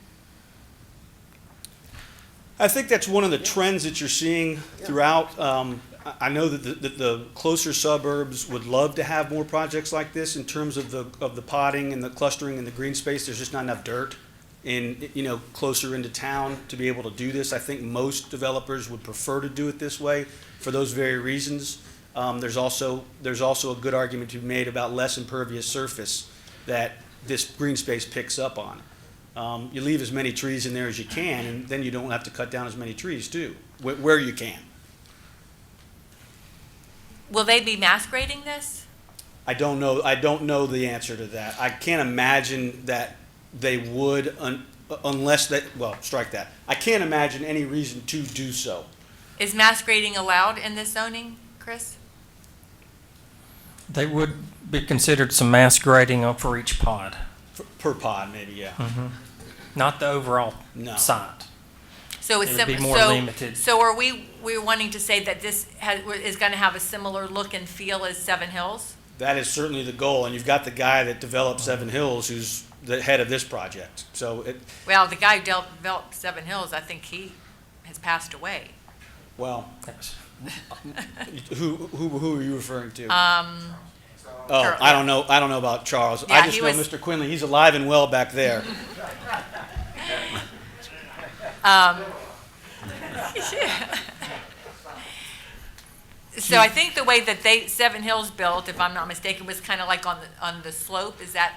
I think that's one of the trends that you're seeing throughout. I know that the closer suburbs would love to have more projects like this in terms of the potting and the clustering and the green space. There's just not enough dirt closer into town to be able to do this. I think most developers would prefer to do it this way for those very reasons. There's also a good argument to be made about less impervious surface that this green space picks up on. You leave as many trees in there as you can, and then you don't have to cut down as many trees too, where you can. Will they be mass grading this? I don't know the answer to that. I can't imagine that they would unless strike that. I can't imagine any reason to do so. Is mass grading allowed in this zoning, Chris? They would be considered some mass grading up for each pod. Per pod, maybe, yeah. Not the overall No. site. So it's It would be more limited. So are we're wanting to say that this is going to have a similar look and feel as Seven Hills? That is certainly the goal, and you've got the guy that developed Seven Hills who's the head of this project. So Well, the guy who developed Seven Hills, I think he has passed away. well, Yes. who are you referring to? Charles, I don't know. I don't know about Charles. Yeah, I just he know was- Mr. Quinley. He's alive and well back there. So I think the way that Seven Hills built, if I'm not mistaken, was kind of like on the slope. Is that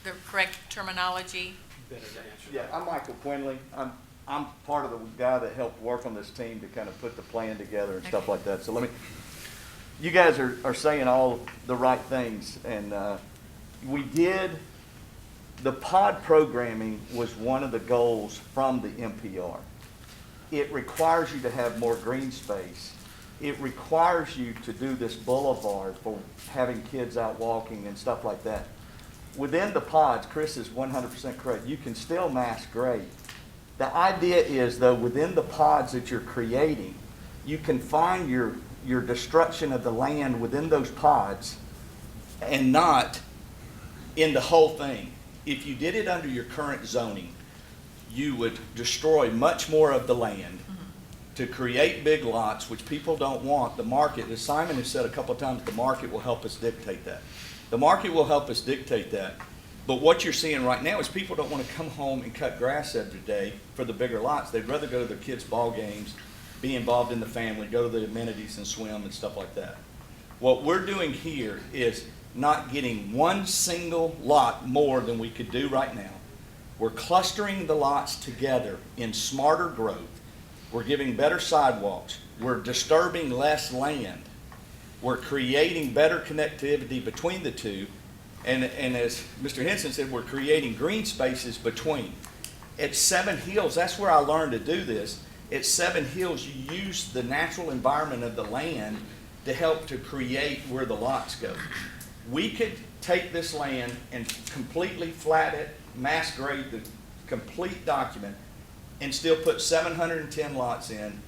the correct terminology? Yeah, I'm Michael Quinley. I'm part of the guy that helped work on this team to kind of put the plan together and stuff like that. So you guys are saying all the right things, and the pod programming was one of the goals from the MPR. It requires you to have more green space. It requires you to do this boulevard for having kids out walking and stuff like that. Within the pods, Chris is 100% correct. You can still mass grade. The idea is, though, within the pods that you're creating, you can find your destruction of the land within those pods and not in the whole thing. If you did it under your current zoning, you would destroy much more of the land to create big lots, which people don't want. The market, as Simon has said a couple of times, the market will help us dictate that. The market will help us dictate that. But what you're seeing right now is people don't want to come home and cut grass every day for the bigger lots. They'd rather go to their kids' ball games, be involved in the family, go to the amenities and swim and stuff like that. What we're doing here is not getting one single lot more than we could do right now. We're clustering the lots together in smarter growth. We're giving better sidewalks. We're disturbing less land. We're creating better connectivity between the two. And as Mr. Henson said, we're creating green spaces between. At Seven Hills, that's where I learned to do this. At Seven Hills, you use the natural environment of the land to help to create where the lots go. We could take this land and completely flat it, mass grade the complete document, and still put 710 lots in,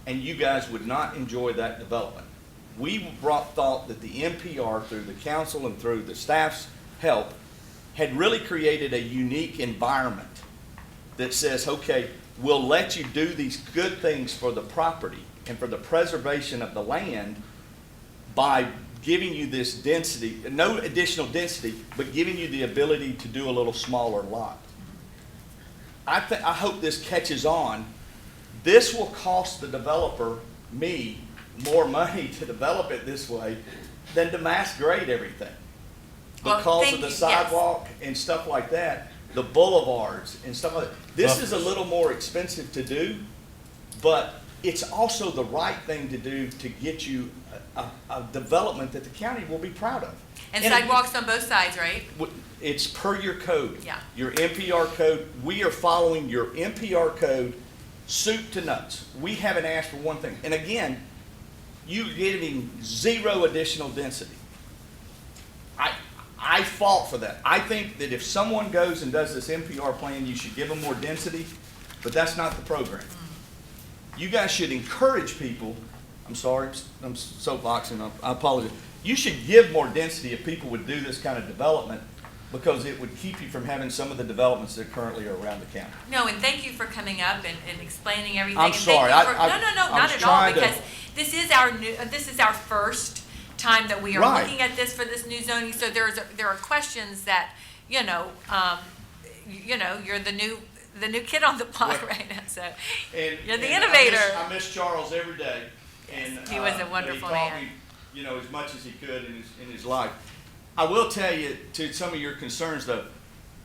and you guys would not enjoy that development. We brought thought that the NPR, through the council and through the staff's help, had really created a unique environment that says, okay, we'll let you do these good things for the property and for the preservation of the land by giving you this density, no additional density, but giving you the ability to do a little smaller lot. I hope this catches on. This will cost the developer, me, more money to develop it this way than to mass grade everything. Because of the sidewalk and stuff like that, the boulevards and stuff like that. This is a little more expensive to do, but it's also the right thing to do to get you a development that the county will be proud of. And sidewalks on both sides, right? It's per your code. Yeah. Your NPR code. We are following your NPR code soup to nuts. We haven't asked for one thing. And again, you're getting zero additional density. I fought for that. I think that if someone goes and does this NPR plan, you should give them more density, but that's not the program. You guys should encourage people, I'm sorry, I'm soapboxing, I apologize. You should give more density if people would do this kind of development, because it would keep you from having some of the developments that currently are around the county. No, and thank you for coming up and explaining everything. I'm and thank sorry, you for- I No, was not at all, trying to- because this is our first time that we are Right. looking at this for this new zoning, so there are questions that, you're the new kid on the block Well, right now, so And- you're the and innovator. I miss Charles every day, and He was a and wonderful he taught man. me, as much as he could in his life. I will tell you, to some of your concerns though,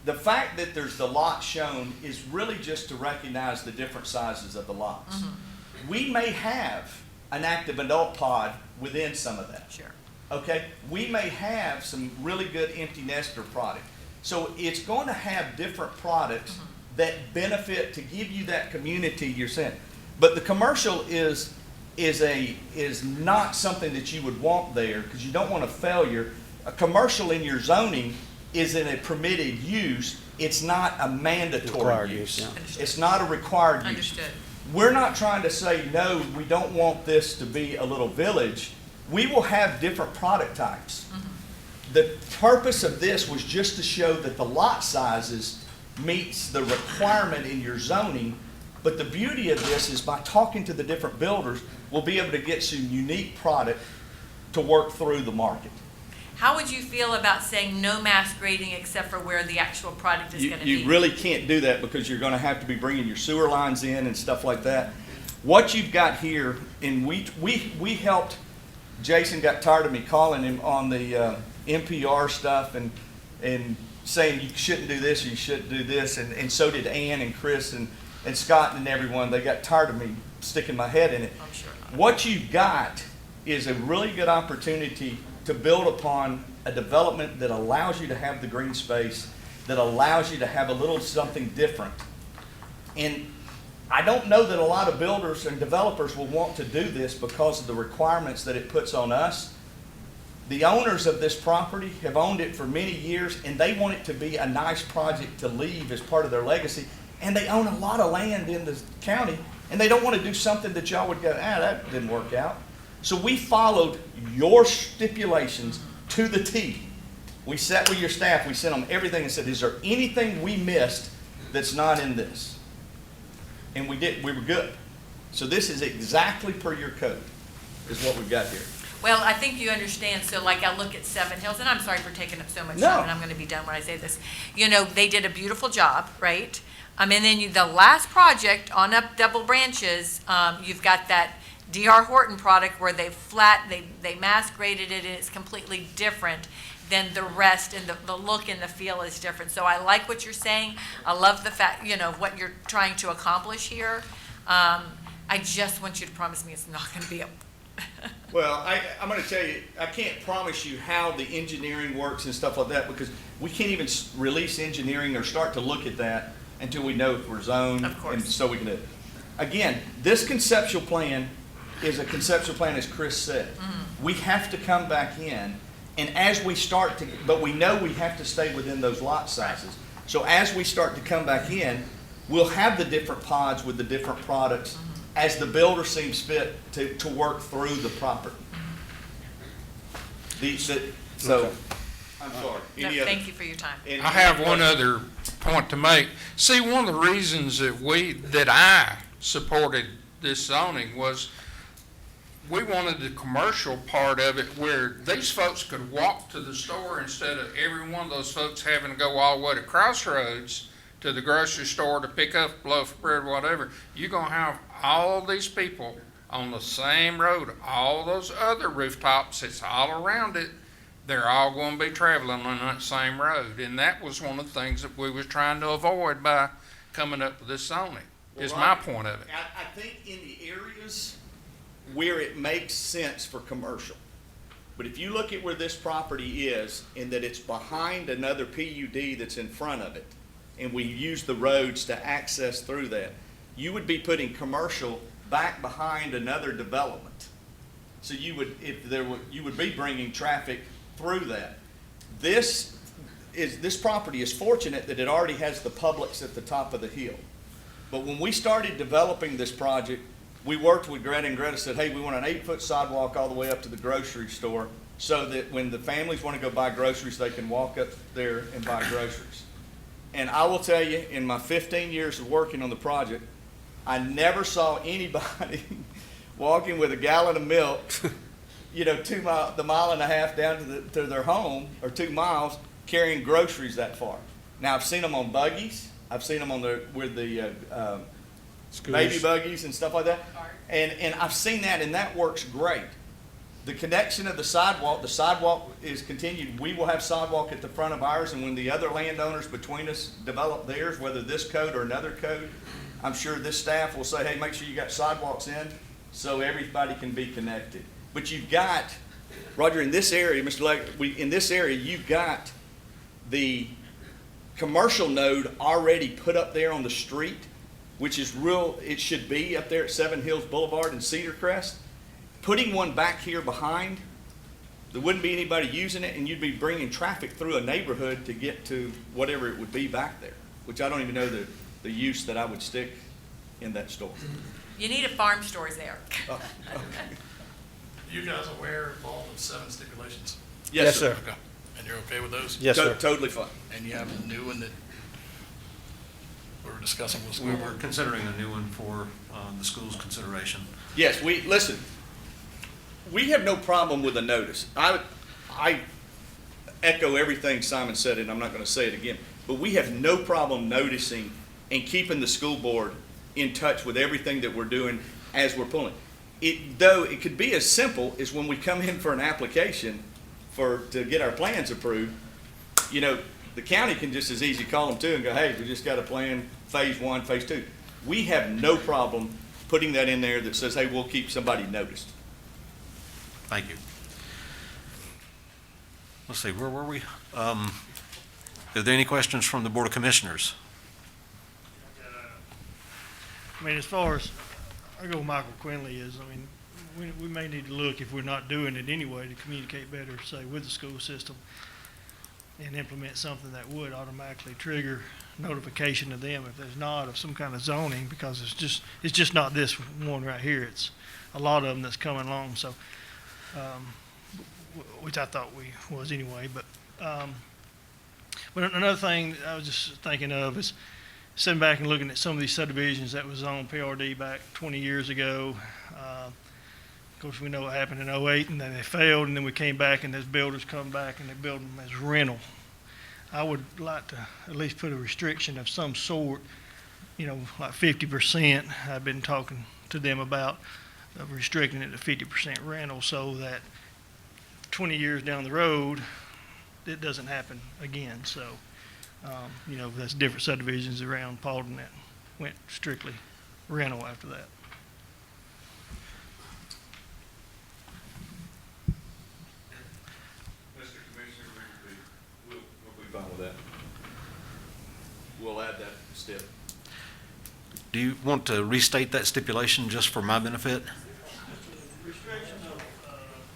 the fact that there's the lot shown is really just to recognize the different sizes of the lots. Mm-hmm. We may have an active adult pod within some of that. Sure. Okay, we may have some really good empty nester product. So it's going to have different products that benefit to give you that community you're saying. But the commercial is not something that you would want there, because you don't want a failure. A commercial in your zoning is in a permitted use. It's not a mandatory Required use. use, yeah. It's not a required use. Understood. We're not trying to say, no, we don't want this to be a little village. We will have different product types. The purpose of this was just to show that the lot sizes meets the requirement in your zoning. But the beauty of this is by talking to the different builders, we'll be able to get some unique product to work through the market. How would you feel about saying no mass grading except for where the actual product is going to be? You really can't do that, because you're going to have to be bringing your sewer lines in and stuff like that. What you've got here, and we helped, Jason got tired of me calling him on the NPR stuff and saying you shouldn't do this or you shouldn't do this, and so did Ann and Chris and Scott and everyone. They got tired of me sticking my head in it. I'm sure not. What you've got is a really good opportunity to build upon a development that allows you to have the green space, that allows you to have a little something different. And I don't know that a lot of builders and developers will want to do this because of the requirements that it puts on us. The owners of this property have owned it for many years, and they want it to be a nice project to leave as part of their legacy. And they own a lot of land in the county, and they don't want to do something that y'all would go, that didn't work out. So we followed your stipulations to the T. We sat with your staff, we sent them everything and said, is there anything we missed that's not in this? And we did, we were good. So this is exactly per your code, is what we've got here. Well, I think you understand, so like I look at Seven Hills, and I'm sorry for taking up so much No. time, and I'm gonna be done when I say this. They did a beautiful job, right? And then the last project on up Double Branches, you've got that D.R. Horton product where they mass graded it, and it's completely different than the rest, and the look and the feel is different. So I like what you're saying. I love the fact, what you're trying to accomplish here. I just want you to promise me it's not gonna be a Well, I'm going to tell you, I can't promise you how the engineering works and stuff like that, because we can't even release engineering or start to look at that until we know if we're zoned. Of course. And so we can do it. Again, this conceptual plan is a conceptual plan, as Chris said. We have to come back in, and as we start to, but we know we have to stay within those lot sizes. So as we start to come back in, we'll have the different pods with the different products as the builder seems fit to work through the property. So, I'm sorry. No, Any other- thank you for your time. any- I have one other point to make. See, one of the reasons that I supported this zoning was we wanted the commercial part of it where these folks could walk to the store instead of every one of those folks having to go all the way to Crossroads to the grocery store to pick up a loaf of bread, whatever. You're gonna have all these people on the same road, all those other rooftops, it's all around it. They're all gonna be traveling on that same road. And that was one of the things that we was trying to avoid by coming up with this zoning, is my point of it. I think in the areas where it makes sense for commercial. But if you look at where this property is, and that it's behind another PUD that's in front of it, and we use the roads to access through that, you would be putting commercial back behind another development. So you would be bringing traffic through that. This property is fortunate that it already has the Publix at the top of the hill. But when we started developing this project, we worked with Greta, and Greta said, hey, we want an 8-foot sidewalk all the way up to the grocery store so that when the families want to go buy groceries, they can walk up there and buy groceries. And I will tell you, in my 15 years of working on the project, I never saw anybody walking with a gallon of milk, you know, the mile and a half down to their home, or 2 miles, carrying groceries that far. Now, I've seen them on buggies. I've seen them on the baby buggies and stuff like that. And I've seen that, and that works great. The connection of the sidewalk is continued. We will have sidewalk at the front of ours, and when the other landowners between us develop theirs, whether this code or another code, I'm sure this staff will say, hey, make sure you got sidewalks in so everybody can be connected. But you've got, Roger, in this area, Mr. Lake, in this area, you've got the commercial node already put up there on the street, which is it should be up there at Seven Hills Boulevard and Cedar Crest. Putting one back here behind, there wouldn't be anybody using it, and you'd be bringing traffic through a neighborhood to get to whatever it would be back there, which I don't even know the use that I would stick in that store. You need a farm store there. Oh, okay. You guys aware of all the 7 stipulations? Yes, sir. Okay. And you're okay with those? Yes, sir. Totally fine. And you have a new one that we were discussing with We school were board? considering a new one for the school's consideration. Yes, listen, we have no problem with a notice. I echo everything Simon said, and I'm not going to say it again, but we have no problem noticing and keeping the school board in touch with everything that we're doing as we're pulling. Though it could be as simple as when we come in for an application to get our plans approved, you know, the county can just as easy call them too and go, hey, we just got a plan, phase 1, phase 2. We have no problem putting that in there that says, hey, we'll keep somebody noticed. Thank you. Let's see, where were we? Are there any questions from the Board of Commissioners? I mean, as far as, I go with Michael Quinley is, I mean, we may need to look, if we're not doing it anyway, to communicate better, say, with the school system and implement something that would automatically trigger notification of them if there's not of some kind of zoning, because it's just not this one right here. It's a lot of them that's coming along, so, which I thought we was anyway, but another thing I was just thinking of is sitting back and looking at some of these subdivisions that was on PRD back 20 years ago. Of course, we know what happened in '08, and then they failed, and then we came back, and those builders come back, and they build them as rental. I would like to at least put a restriction of some sort, you know, like 50%. I've been talking to them about restricting it to 50% rental so that 20 years down the road, it doesn't happen again. So, you know, that's different subdivisions around Paulden that went strictly rental after that. Mr. Commissioner, we'll be fine with that. We'll add that step. Do you want to restate that stipulation just for my benefit? Restriction of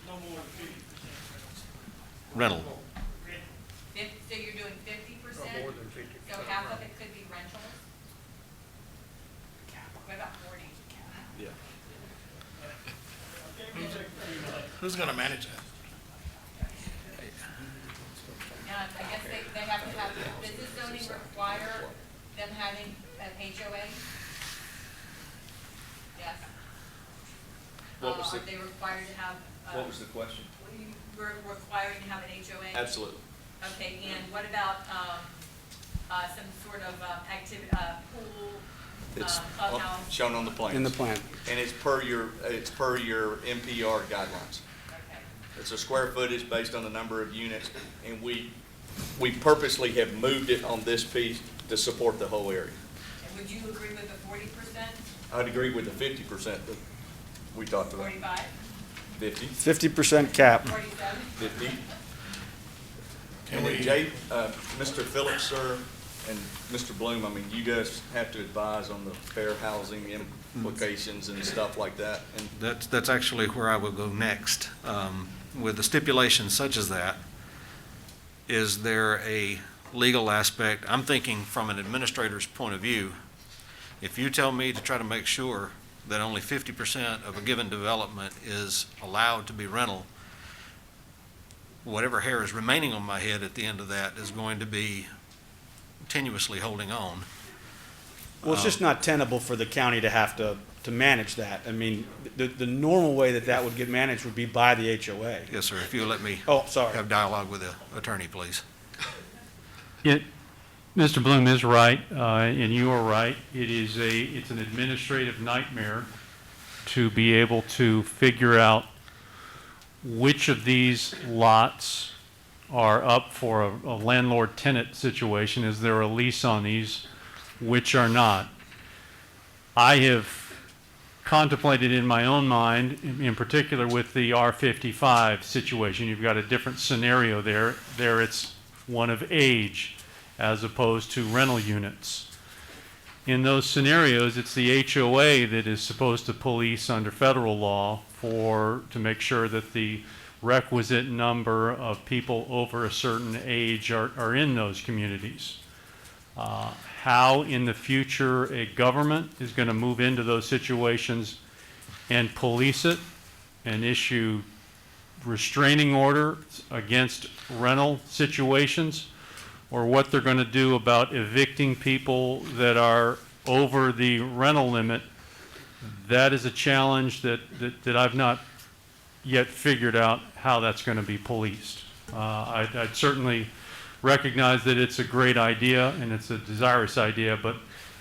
no more than 50% Rental. So you're doing 50%? more than 50%. So half of it could be rentals? What about 40? Yeah. Who's going to manage that? And I guess they have to have, does this zoning require them having an HOA? Yes. Are they required to have? What was the question? We're required to have an HOA? Absolutely. Okay, and what about, some sort of, activity, pool, It's clubhouse? shown on the plans. In the plan. And it's per your MPR guidelines. Okay. It's a square footage based on the number of units, and we purposely have moved it on this piece to support the whole area. And would you agree with the 40%, I'd agree with the 50% that we talked about. 45, 50, 50% cap. 47? 50. Can And we- then Jay, Mr. Phillips, sir, and Mr. Bloom, I mean, you guys have to advise on the fair housing implications and stuff like that. And That's actually where I would go next. With a stipulation such as that, is there a legal aspect? I'm thinking from an administrator's point of view. If you tell me to try to make sure that only 50% of a given development is allowed to be rental, whatever hair is remaining on my head at the end of that is going to be tenuously holding on. Well, it's just not tenable for the county to have to manage that. I mean, the normal way that would get managed would be by the HOA. Yes, sir. If you'll let me Oh, sorry. have dialogue with the attorney, please. Mr. Bloom is right, and you are right. It's an administrative nightmare to be able to figure out which of these lots are up for a landlord-tenant situation. Is there a lease on these? Which are not? I have contemplated in my own mind, in particular with the R55 situation. You've got a different scenario there. There it's one of age as opposed to rental units. In those scenarios, it's the HOA that is supposed to police under federal law to make sure that the requisite number of people over a certain age are in those communities. How in the future a government is going to move into those situations and police it and issue restraining orders against rental situations, or what they're going to do about evicting people that are over the rental limit, that is a challenge that I've not yet figured out how that's going to be policed. I'd certainly recognize that it's a great idea and it's a desirous idea, but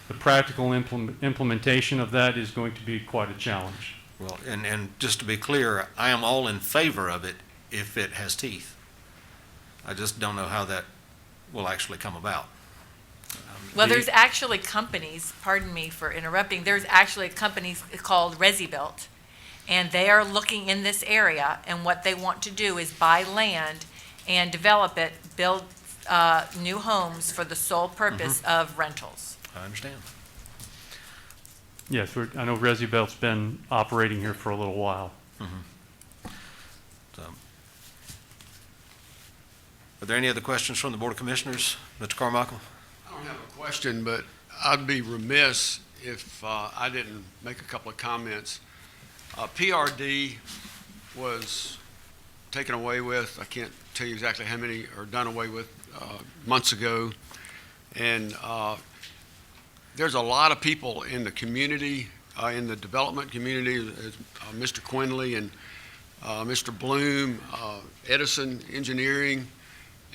the practical implementation of that is going to be quite a challenge. Well, and just to be clear, I am all in favor of it if it has teeth. I just don't know how that will actually come about. Well, there's actually companies, pardon me for interrupting, there's actually companies called ResiBuilt, and they are looking in this area, and what they want to do is buy land and develop it, build new homes for the sole purpose of rentals. I understand. Yes, I know ResiBuilt's been operating here for a little while. So, are there any other questions from the Board of Commissioners? Mr. Carmichael? I don't have a question, but I'd be remiss if I didn't make a couple of comments. PRD was taken away with, I can't tell you exactly how many are done away with, months ago. And there's a lot of people in the community, in the development community, Mr. Quinley and Mr. Bloom, Edison Engineering,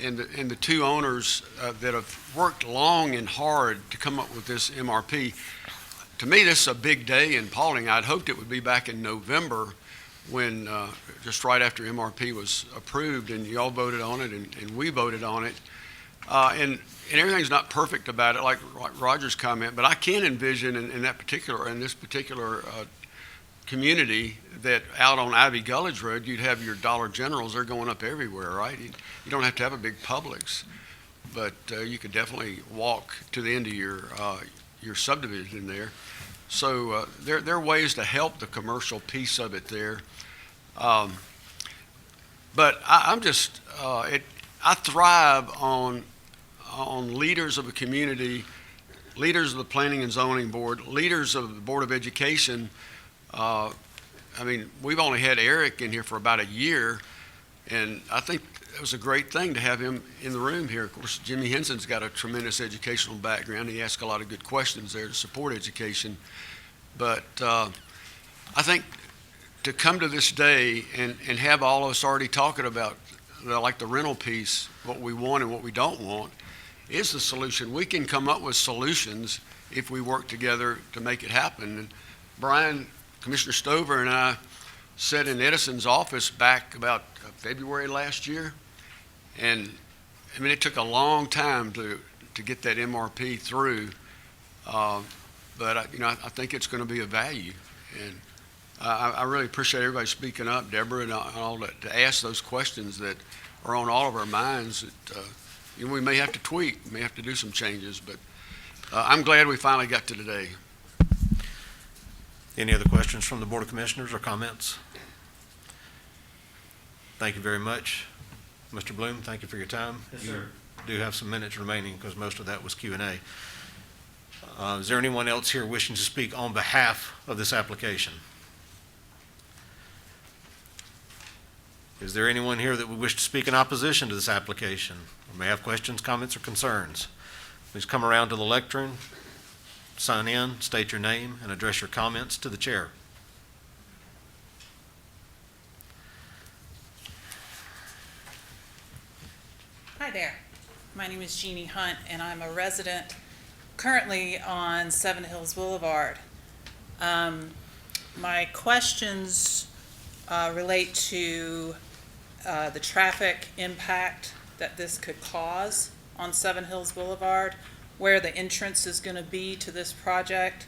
and the two owners that have worked long and hard to come up with this MRP. To me, this is a big day in Paulding. I'd hoped it would be back in November when, just right after MRP was approved, and you all voted on it, and we voted on it. And everything's not perfect about it, like Roger's comment, but I can envision in this particular community that out on Ivy Gulledge Road, you'd have your Dollar Generals. They're going up everywhere, right? You don't have to have a big Publix, but you could definitely walk to the end of your subdivision there. So there are ways to help the commercial piece of it there. But I'm just, I thrive on leaders of a community, leaders of the Planning and Zoning Board, leaders of the Board of Education. I mean, we've only had Eric in here for about a year, and I think it was a great thing to have him in the room here. Of course, Jimmy Henson's got a tremendous educational background. He asks a lot of good questions there to support education. But I think to come to this day and have all of us already talking about, like the rental piece, what we want and what we don't want, is the solution. We can come up with solutions if we work together to make it happen. And Brian, Commissioner Stover, and I sat in Edison's office back about February last year, and I mean, it took a long time to get that MRP through, but I think it's going to be of value, and I really appreciate everybody speaking up, Deborah, and all that, to ask those questions that are on all of our minds. That we may have to tweak, may have to do some changes, but I'm glad we finally got to today. Any other questions from the Board of Commissioners or comments? Thank you very much. Mr. Bloom, thank you for your time. Yes, You sir. do have some minutes remaining because most of that was Q&A. Is there anyone else here wishing to speak on behalf of this application? Is there anyone here that would wish to speak in opposition to this application, or may have questions, comments, or concerns? Please come around to the lectern, sign in, state your name, and address your comments to the chair. Hi there. My name is Jeannie Hunt, and I'm a resident currently on Seven Hills Boulevard. My questions relate to the traffic impact that this could cause on Seven Hills Boulevard, where the entrance is going to be to this project.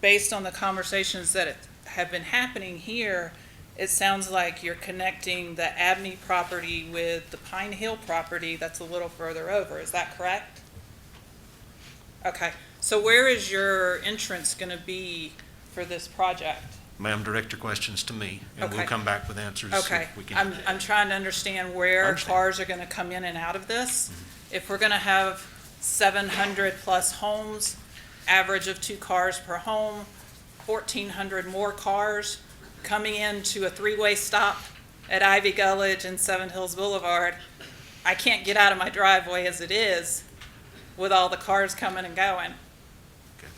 Based on the conversations that have been happening here, it sounds like you're connecting the Abney property with the Pine Hill property that's a little further over. Is that correct? Okay. So where is your entrance going to be for this project? Ma'am, direct your questions to me, and we'll Okay. come back with answers. Okay. if we can. I'm trying to understand where Understand. cars are going to come in and out of this. If we're going to have 700-plus homes, average of 2 cars per home, 1,400 more cars coming into a 3-way stop at Ivy Gulledge and Seven Hills Boulevard, I can't get out of my driveway as it is with all the cars coming and going. Okay.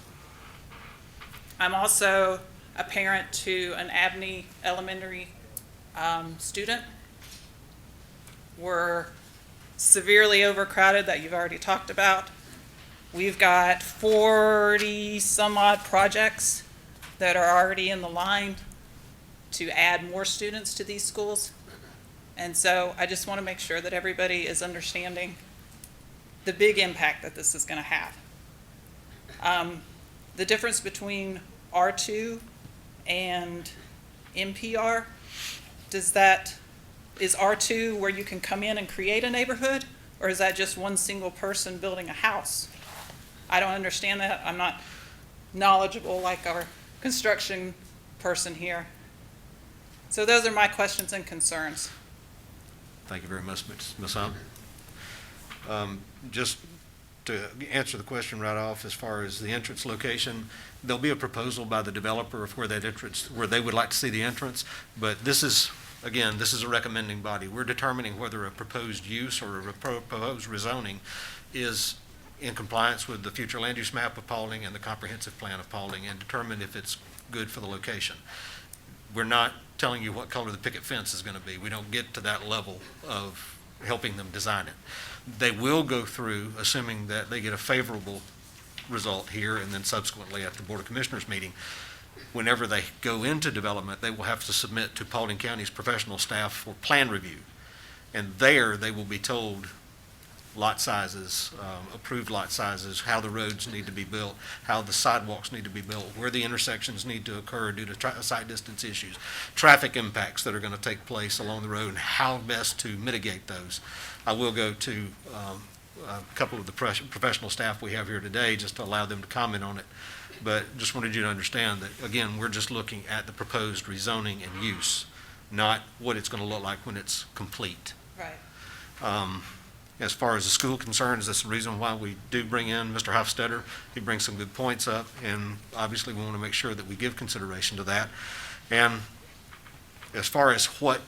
I'm also a parent to an Abney Elementary student. We're severely overcrowded, that you've already talked about. We've got 40 some odd projects that are already in the line to add more students to these schools. And so I just want to make sure that everybody is understanding the big impact that this is going to have. The difference between R2 and NPR, is R2 where you can come in and create a neighborhood, or is that just one single person building a house? I don't understand that. I'm not knowledgeable like our construction person here. So those are my questions and concerns. Thank you very much, Ms. Hunt. Just to answer the question right off, as far as the entrance location, there'll be a proposal by the developer of where they would like to see the entrance, but this is, again, this is a recommending body. We're determining whether a proposed use or a proposed rezoning is in compliance with the future land use map of Paulding and the comprehensive plan of Paulding, and determine if it's good for the location. We're not telling you what color the picket fence is going to be. We don't get to that level of helping them design it. They will go through, assuming that they get a favorable result here, and then subsequently at the Board of Commissioners meeting, whenever they go into development, they will have to submit to Paulding County's professional staff for plan review. And there, they will be told lot sizes, approved lot sizes, how the roads need to be built, how the sidewalks need to be built, where the intersections need to occur due to site distance issues, traffic impacts that are going to take place along the road, and how best to mitigate those. I will go to a couple of the professional staff we have here today just to allow them to comment on it. But just wanted you to understand that, again, we're just looking at the proposed rezoning and use, not what it's going to look like when it's complete. Right. As far as the school concerns, that's the reason why we do bring in Mr. Hofstetter. He brings some good points up, and obviously we want to make sure that we give consideration to that. And as far as what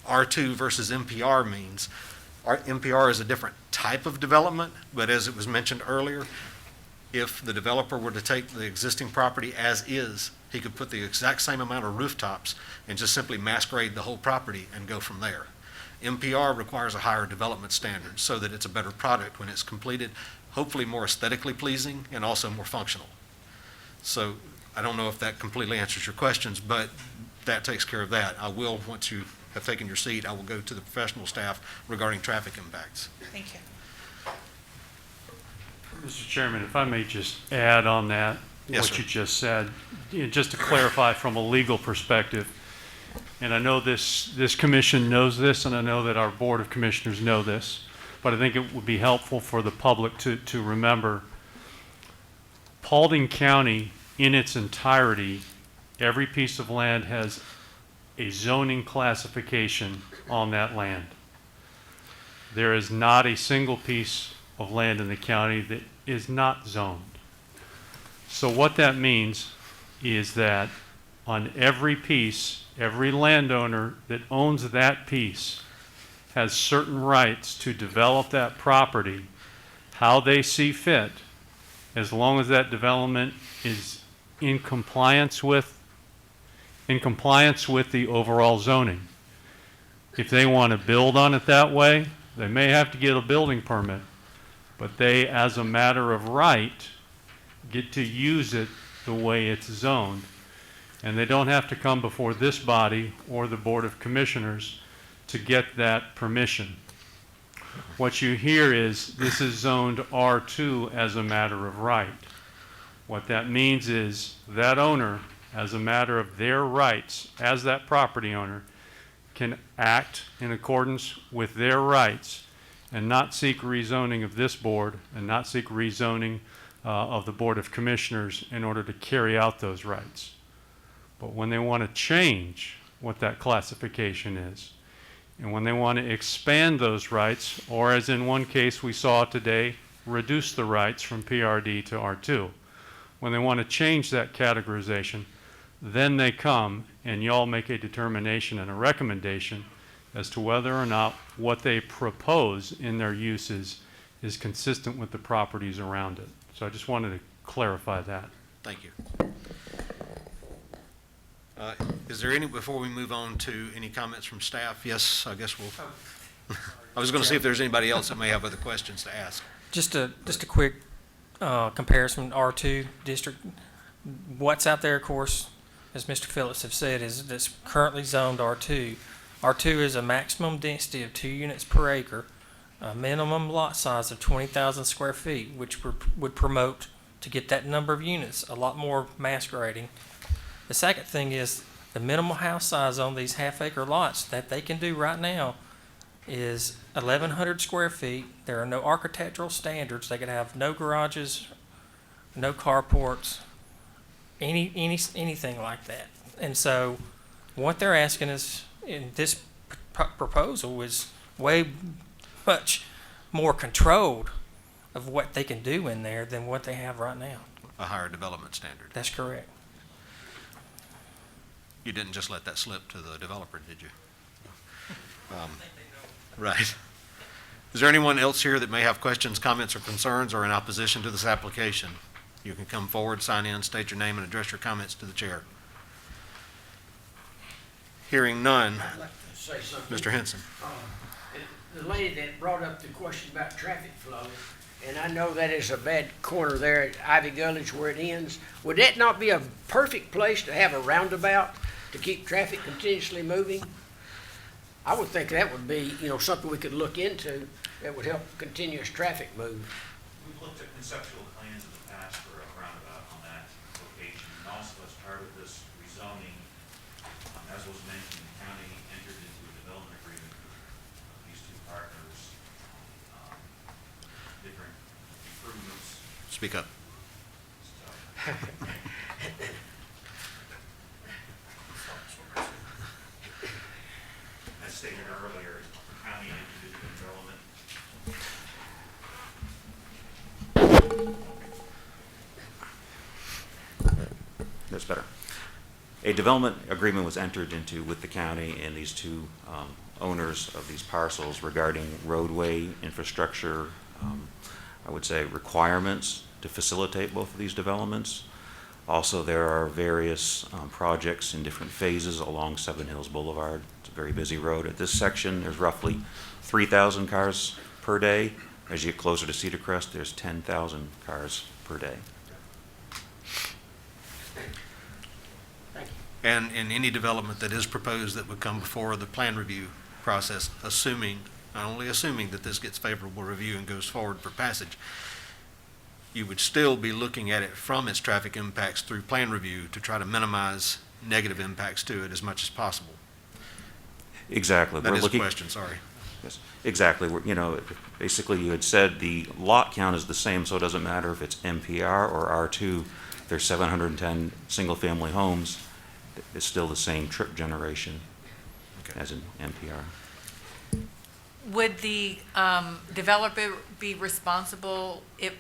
R2 versus MPR means, MPR is a different type of development, but as it was mentioned earlier, if the developer were to take the existing property as is, he could put the exact same amount of rooftops and just simply masquerade the whole property and go from there. MPR requires a higher development standard so that it's a better product when it's completed, hopefully more aesthetically pleasing and also more functional. So I don't know if that completely answers your questions, but that takes care of that. I will, once you have taken your seat, I will go to the professional staff regarding traffic impacts. Thank you. Mr. Chairman, if I may just add on that, Yes, what sir. you just said, just to clarify from a legal perspective, and I know this commission knows this, and I know that our Board of Commissioners know this, but I think it would be helpful for the public to remember, Paulding County in its entirety, every piece of land has a zoning classification on that land. There is not a single piece of land in the county that is not zoned. So what that means is that on every piece, every landowner that owns that piece has certain rights to develop that property how they see fit, as long as that development is in compliance with the overall zoning. If they want to build on it that way, they may have to get a building permit, but they, as a matter of right, get to use it the way it's zoned. And they don't have to come before this body or the Board of Commissioners to get that permission. What you hear is this is zoned R2 as a matter of right. What that means is that owner, as a matter of their rights as that property owner, can act in accordance with their rights and not seek rezoning of this board and not seek rezoning of the Board of Commissioners in order to carry out those rights. But when they want to change what that classification is, and when they want to expand those rights, or as in one case we saw today, reduce the rights from PRD to R2, when they want to change that categorization, then they come and y'all make a determination and a recommendation as to whether or not what they propose in their uses is consistent with the properties around it. So I just wanted to clarify that. Thank you. Is there any, before we move on to any comments from staff? Yes, I guess we'll, I was going to see if there's anybody else that may have other questions to ask. Just a quick comparison, R2 district. What's out there, of course, as Mr. Phillips have said, is that's currently zoned R2. R2 is a maximum density of 2 units per acre, a minimum lot size of 20,000 square feet, which would promote, to get that number of units, a lot more mass grading. The second thing is the minimal house size on these half-acre lots that they can do right now is 1,100 square feet. There are no architectural standards. They could have no garages, no carports, anything like that. And so what they're asking is, in this proposal, is way much more controlled of what they can do in there than what they have right now. A higher development standard. That's correct. You didn't just let that slip to the developer, did you? Right. Is there anyone else here that may have questions, comments, or concerns, or in opposition to this application? You can come forward, sign in, state your name, and address your comments to the chair. Hearing none. I'd like to say something. Mr. Henson. The lady that brought up the question about traffic flow, and I know that is a bad corner there at Ivy Gullich where it ends. Would that not be a perfect place to have a roundabout to keep traffic continuously moving? I would think that would be, something we could look into that would help continuous traffic move. We've looked at conceptual plans in the past for a roundabout on that location, and also as part of this rezoning, as was mentioned, the county entered into a development agreement with these two partners, different improvements. Speak up. As stated earlier, the county entered into development. That's better. A development agreement was entered into with the county and these two owners of these parcels regarding roadway infrastructure, I would say requirements to facilitate both of these developments. Also, there are various projects in different phases along Seven Hills Boulevard. It's a very busy road. At this section, there's roughly 3,000 cars per day. As you get closer to Cedar Crest, there's 10,000 cars per day. And in any development that is proposed that would come before the plan review process, not only assuming that this gets favorable review and goes forward for passage, you would still be looking at it from its traffic impacts through plan review to try to minimize negative impacts to it as much as possible. Exactly. That We're is looking, a question, sorry. Yes, exactly. Basically you had said the lot count is the same, so it doesn't matter if it's MPR or R2. There's 710 single-family homes, it's still the same trip generation as an NPR. Would the developer be responsible if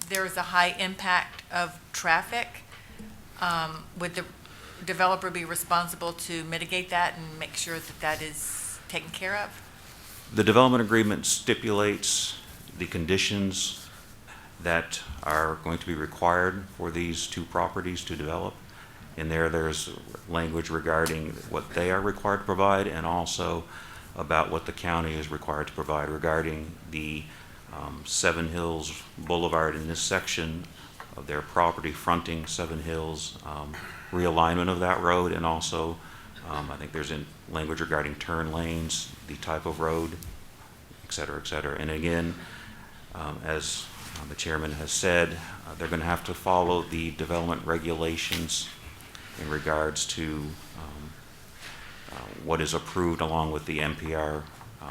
there's a high impact of traffic? Would the developer be responsible to mitigate that and make sure that that is taken care of? The development agreement stipulates the conditions that are going to be required for these two properties to develop. In there's language regarding what they are required to provide and also about what the county is required to provide regarding the Seven Hills Boulevard in this section of their property fronting Seven Hills, realignment of that road, and also I think there's language regarding turn lanes, the type of road, et cetera, et cetera. And again, as the chairman has said, they're going to have to follow the development regulations in regards to what is approved along with the NPR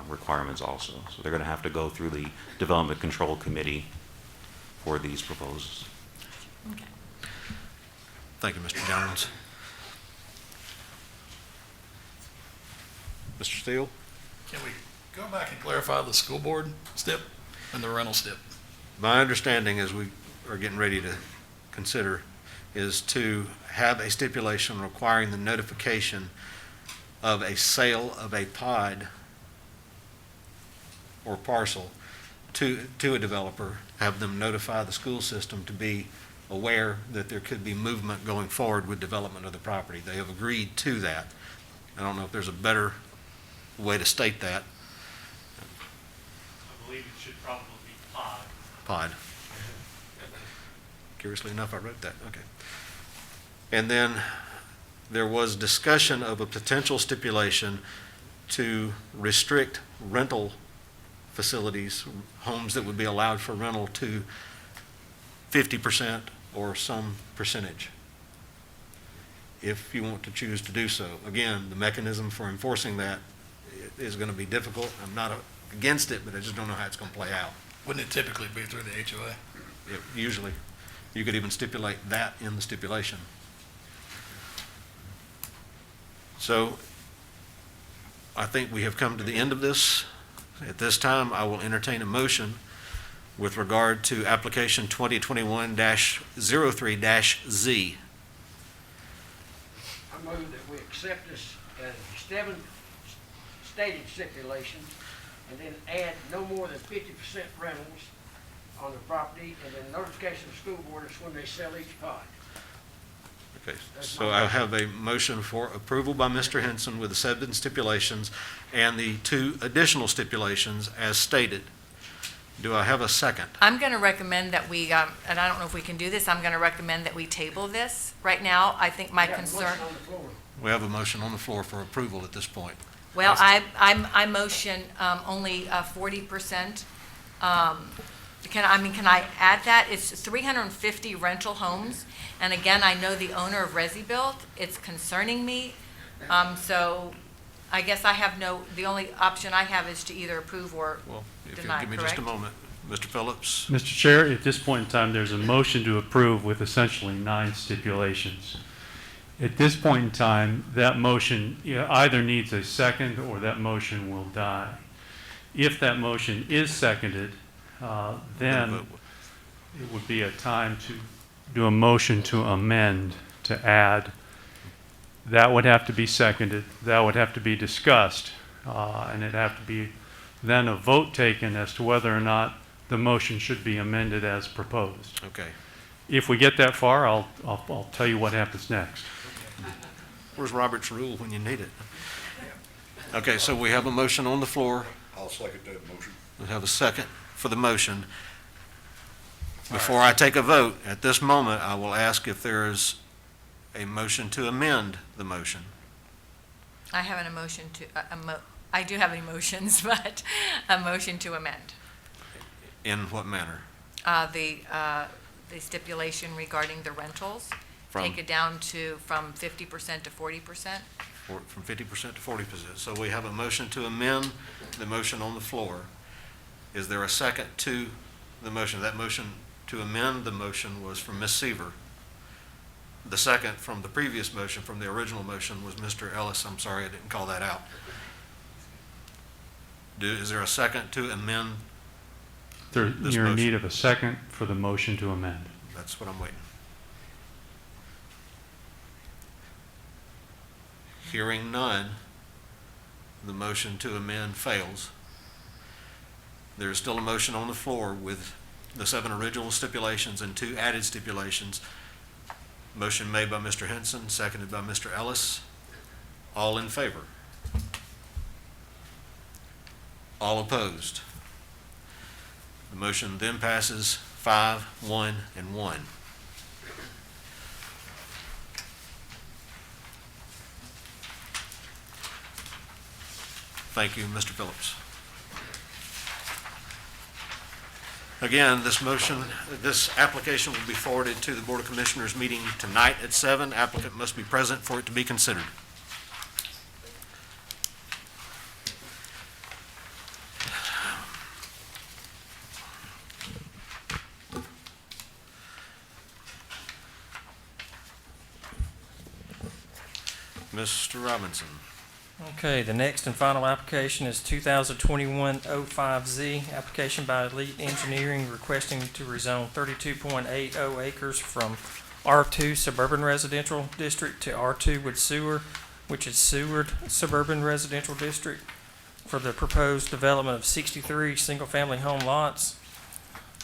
requirements also. So they're going to have to go through the Development Control Committee for these proposals. Okay. Thank you, Mr. Jones. Mr. Steele? Can we go back and clarify the school board stip and the rental stip? My understanding, as we are getting ready to consider, is to have a stipulation requiring the notification of a sale of a pod or parcel to a developer, have them notify the school system to be aware that there could be movement going forward with development of the property. They have agreed to that. I don't know if there's a better way to state that. I believe it should probably be pod. Pod. Curiously enough, I wrote that, okay. And then there was discussion of a potential stipulation to restrict rental facilities, homes that would be allowed for rental, to 50% or some percentage, if you want to choose to do so. Again, the mechanism for enforcing that is going to be difficult. I'm not against it, but I just don't know how it's going to play out. Wouldn't it typically be through the HOA? Usually, you could even stipulate that in the stipulation. So I think we have come to the end of this. At this time, I will entertain a motion with regard to application 2021-03-Z. I move that we accept this as 7 stated stipulations, and then add no more than 50% rentals on the property, and then notification of the school board is when they sell each pod. Okay, so I have a motion for approval by Mr. Henson with the 7 stipulations and the 2 additional stipulations as stated. Do I have a second? I'm going to recommend that we, and I don't know if we can do this, I'm going to recommend that we table this right now. I think my concern, We have a motion on the floor for approval at this point. well, I motion only 40%. Can I add that? It's 350 rental homes. And again, I know the owner of ResiBuilt. It's concerning me. So I guess I have the only option I have is to either approve or Well, if you'll deny, give me just a correct? moment. Mr. Phillips? Mr. Chair, at this point in time, there's a motion to approve with essentially 9 stipulations. At this point in time, that motion either needs a second or that motion will die. If that motion is seconded, then it would be a time to do a motion to amend, to add. That would have to be seconded, that would have to be discussed, and it'd have to be then a vote taken as to whether or not the motion should be amended as proposed. Okay. If we get that far, I'll tell you what happens next. Where's Robert's rule when you need it? Okay, so we have a motion on the floor. I'll second that motion. We have a second for the motion. Before I take a vote, at this moment, I will ask if there is a motion to amend the motion. I have an emotion to, I do have emotions, but a motion to amend. In what manner? The stipulation regarding the rentals, From? take it down from 50% to 40%. From 50% to 40%. So we have a motion to amend the motion on the floor. Is there a second to the motion? That motion to amend the motion was from Ms. Seaver. The second from the previous motion, from the original motion, was Mr. Ellis. I'm sorry I didn't call that out. Is there a second to amend? You're in motion. need of a second for the motion to amend. That's what I'm waiting. Hearing none, the motion to amend fails. There is still a motion on the floor with the 7 original stipulations and 2 added stipulations. Motion made by Mr. Henson, seconded by Mr. Ellis. All in favor? All opposed? The motion then passes 5, 1, and 1. Thank you, Mr. Phillips. Again, this application will be forwarded to the Board of Commissioners meeting tonight at 7. Applicant must be present for it to be considered. Mr. Robinson. Okay, the next and final application is 2021-05Z, application by Elite Engineering requesting to rezone 32.80 acres from R2 Suburban Residential District to R2 with sewer, which is Seward Suburban Residential District, for the proposed development of 63 single-family home lots.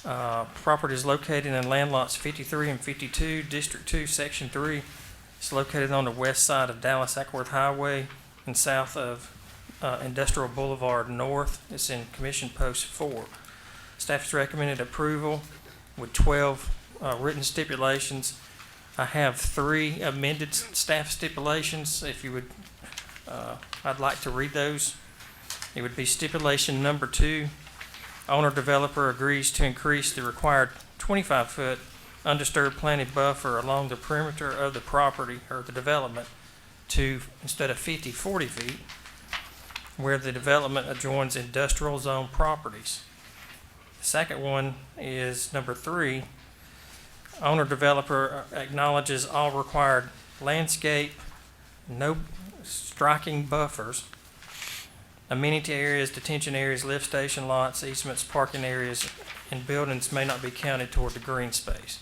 Property is located in land lots 53 and 52, District 2, Section 3. It's located on the west side of Dallas-Ackworth Highway and south of Industrial Boulevard North. It's in Commission Post 4. Staff has recommended approval with 12 written stipulations. I have 3 amended staff stipulations. If you would, I'd like to read those. It would be stipulation number 2. Owner developer agrees to increase the required 25-foot undisturbed planted buffer along the perimeter of the property or the development to, instead of 50, 40 feet, where the development adjoins industrial zone properties. The second one is number 3. Owner developer acknowledges all required landscape, no striking buffers, amenity areas, detention areas, lift station lots, easements, parking areas, and buildings may not be counted toward the green space.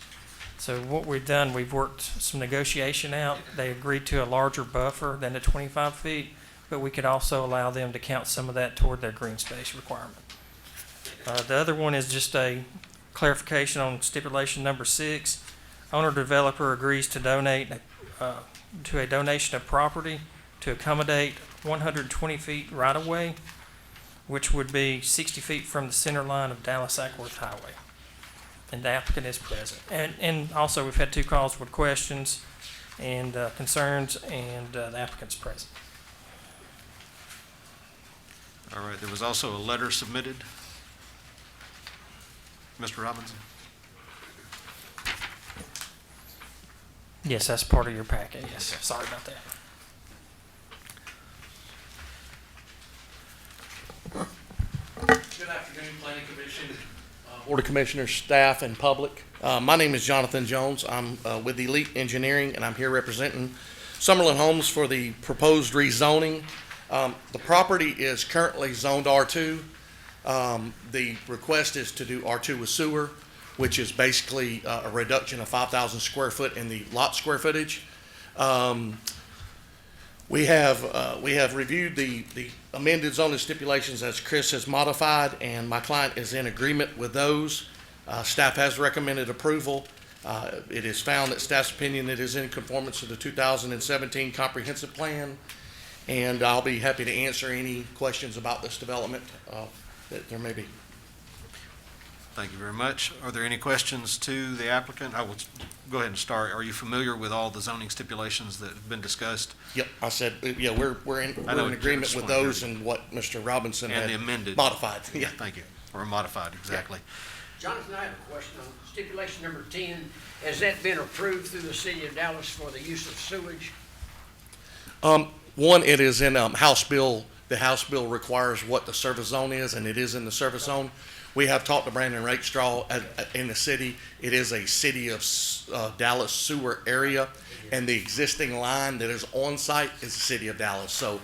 So what we've done, we've worked some negotiation out. They agreed to a larger buffer than the 25 feet, but we could also allow them to count some of that toward their green space requirement. The other one is just a clarification on stipulation number 6. Owner developer agrees to donate to a donation of property to accommodate 120 feet right-of-way, which would be 60 feet from the center line of Dallas-Ackworth Highway. And the applicant is present. And also, we've had 2 calls with questions and concerns, and the applicant's present. All right, there was also a letter submitted. Mr. Robinson? Yes, that's part of your packet, yes. Okay. Sorry about that. Good afternoon, Planning Commission, Board of Commissioners, staff, and public. My name is Jonathan Jones. I'm with Elite Engineering, and I'm here representing Summerlin Homes for the proposed rezoning. The property is currently zoned R2. The request is to do R2 with sewer, which is basically a reduction of 5,000 square foot in the lot square footage. We have reviewed the amended zoning stipulations as Chris has modified, and my client is in agreement with those. Staff has recommended approval. It is found that staff's opinion it is in conformance to the 2017 comprehensive plan, and I'll be happy to answer any questions about this development that there may be. Thank you very much. Are there any questions to the applicant? I will go ahead and start. Are you familiar with all the zoning stipulations that have been discussed? Yep, I said, yeah, we're in agreement with those and what Mr. Robinson And had the amended. modified. Yeah, thank you. Or modified, exactly. Jonathan, I have a question on stipulation number 10. Has that been approved through the city of Dallas for the use of sewage? One, it is in House Bill The House bill requires what the service zone is, and it is in the service zone. We have talked to Brandon Rakestraw in the city. It is a city of Dallas sewer area, and the existing line that is on site is the city of Dallas. So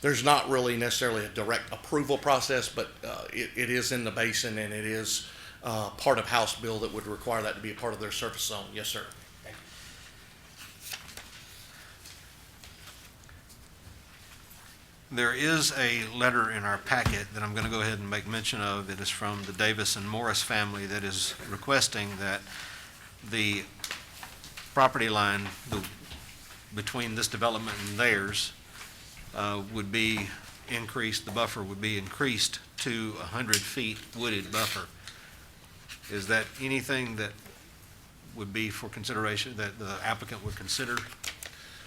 there's not really necessarily a direct approval process, but it is in the basin, and it is part of House bill that would require that to be a part of their service zone. Yes, sir. There is a letter in our packet that I'm going to go ahead and make mention of. It is from the Davis and Morris family that is requesting that the property line between this development and theirs would be increased, the buffer would be increased to 100 feet wooded buffer. Is that anything that would be for consideration, that the applicant would consider?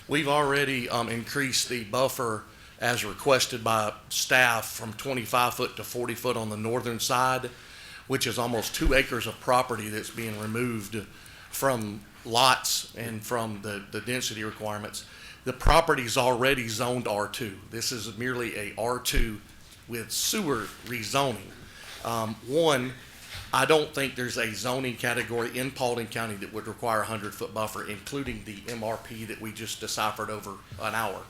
We've already increased the buffer as requested by staff from 25 foot to 40 foot on the northern side, which is almost 2 acres of property that's being removed from lots and from the density requirements. The property's already zoned R2. This is merely a R2 with sewer rezoning. One, I don't think there's a zoning category in Paulding County that would require a 100-foot buffer, including the MRP that we just deciphered over an hour.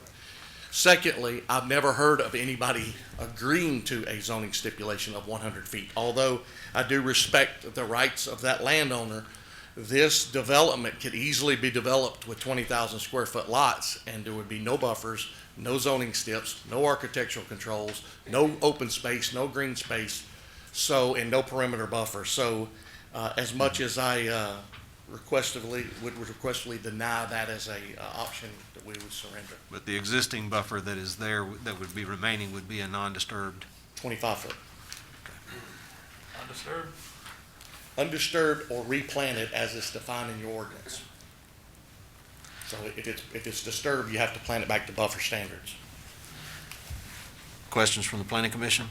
Secondly, I've never heard of anybody agreeing to a zoning stipulation of 100 feet. Although I do respect the rights of that landowner, this development could easily be developed with 20,000 square foot lots, and there would be no buffers, no zoning steps, no architectural controls, no open space, no green space, and no perimeter buffer. So as much as I would requestively deny that as a option that we would surrender. But the existing buffer that is there, that would be remaining, would be a non-disturbed? 25 foot. Undisturbed? Undisturbed or replanted as it's defined in your ordinance. So if it's disturbed, you have to plant it back to buffer standards. Questions from the Planning Commission?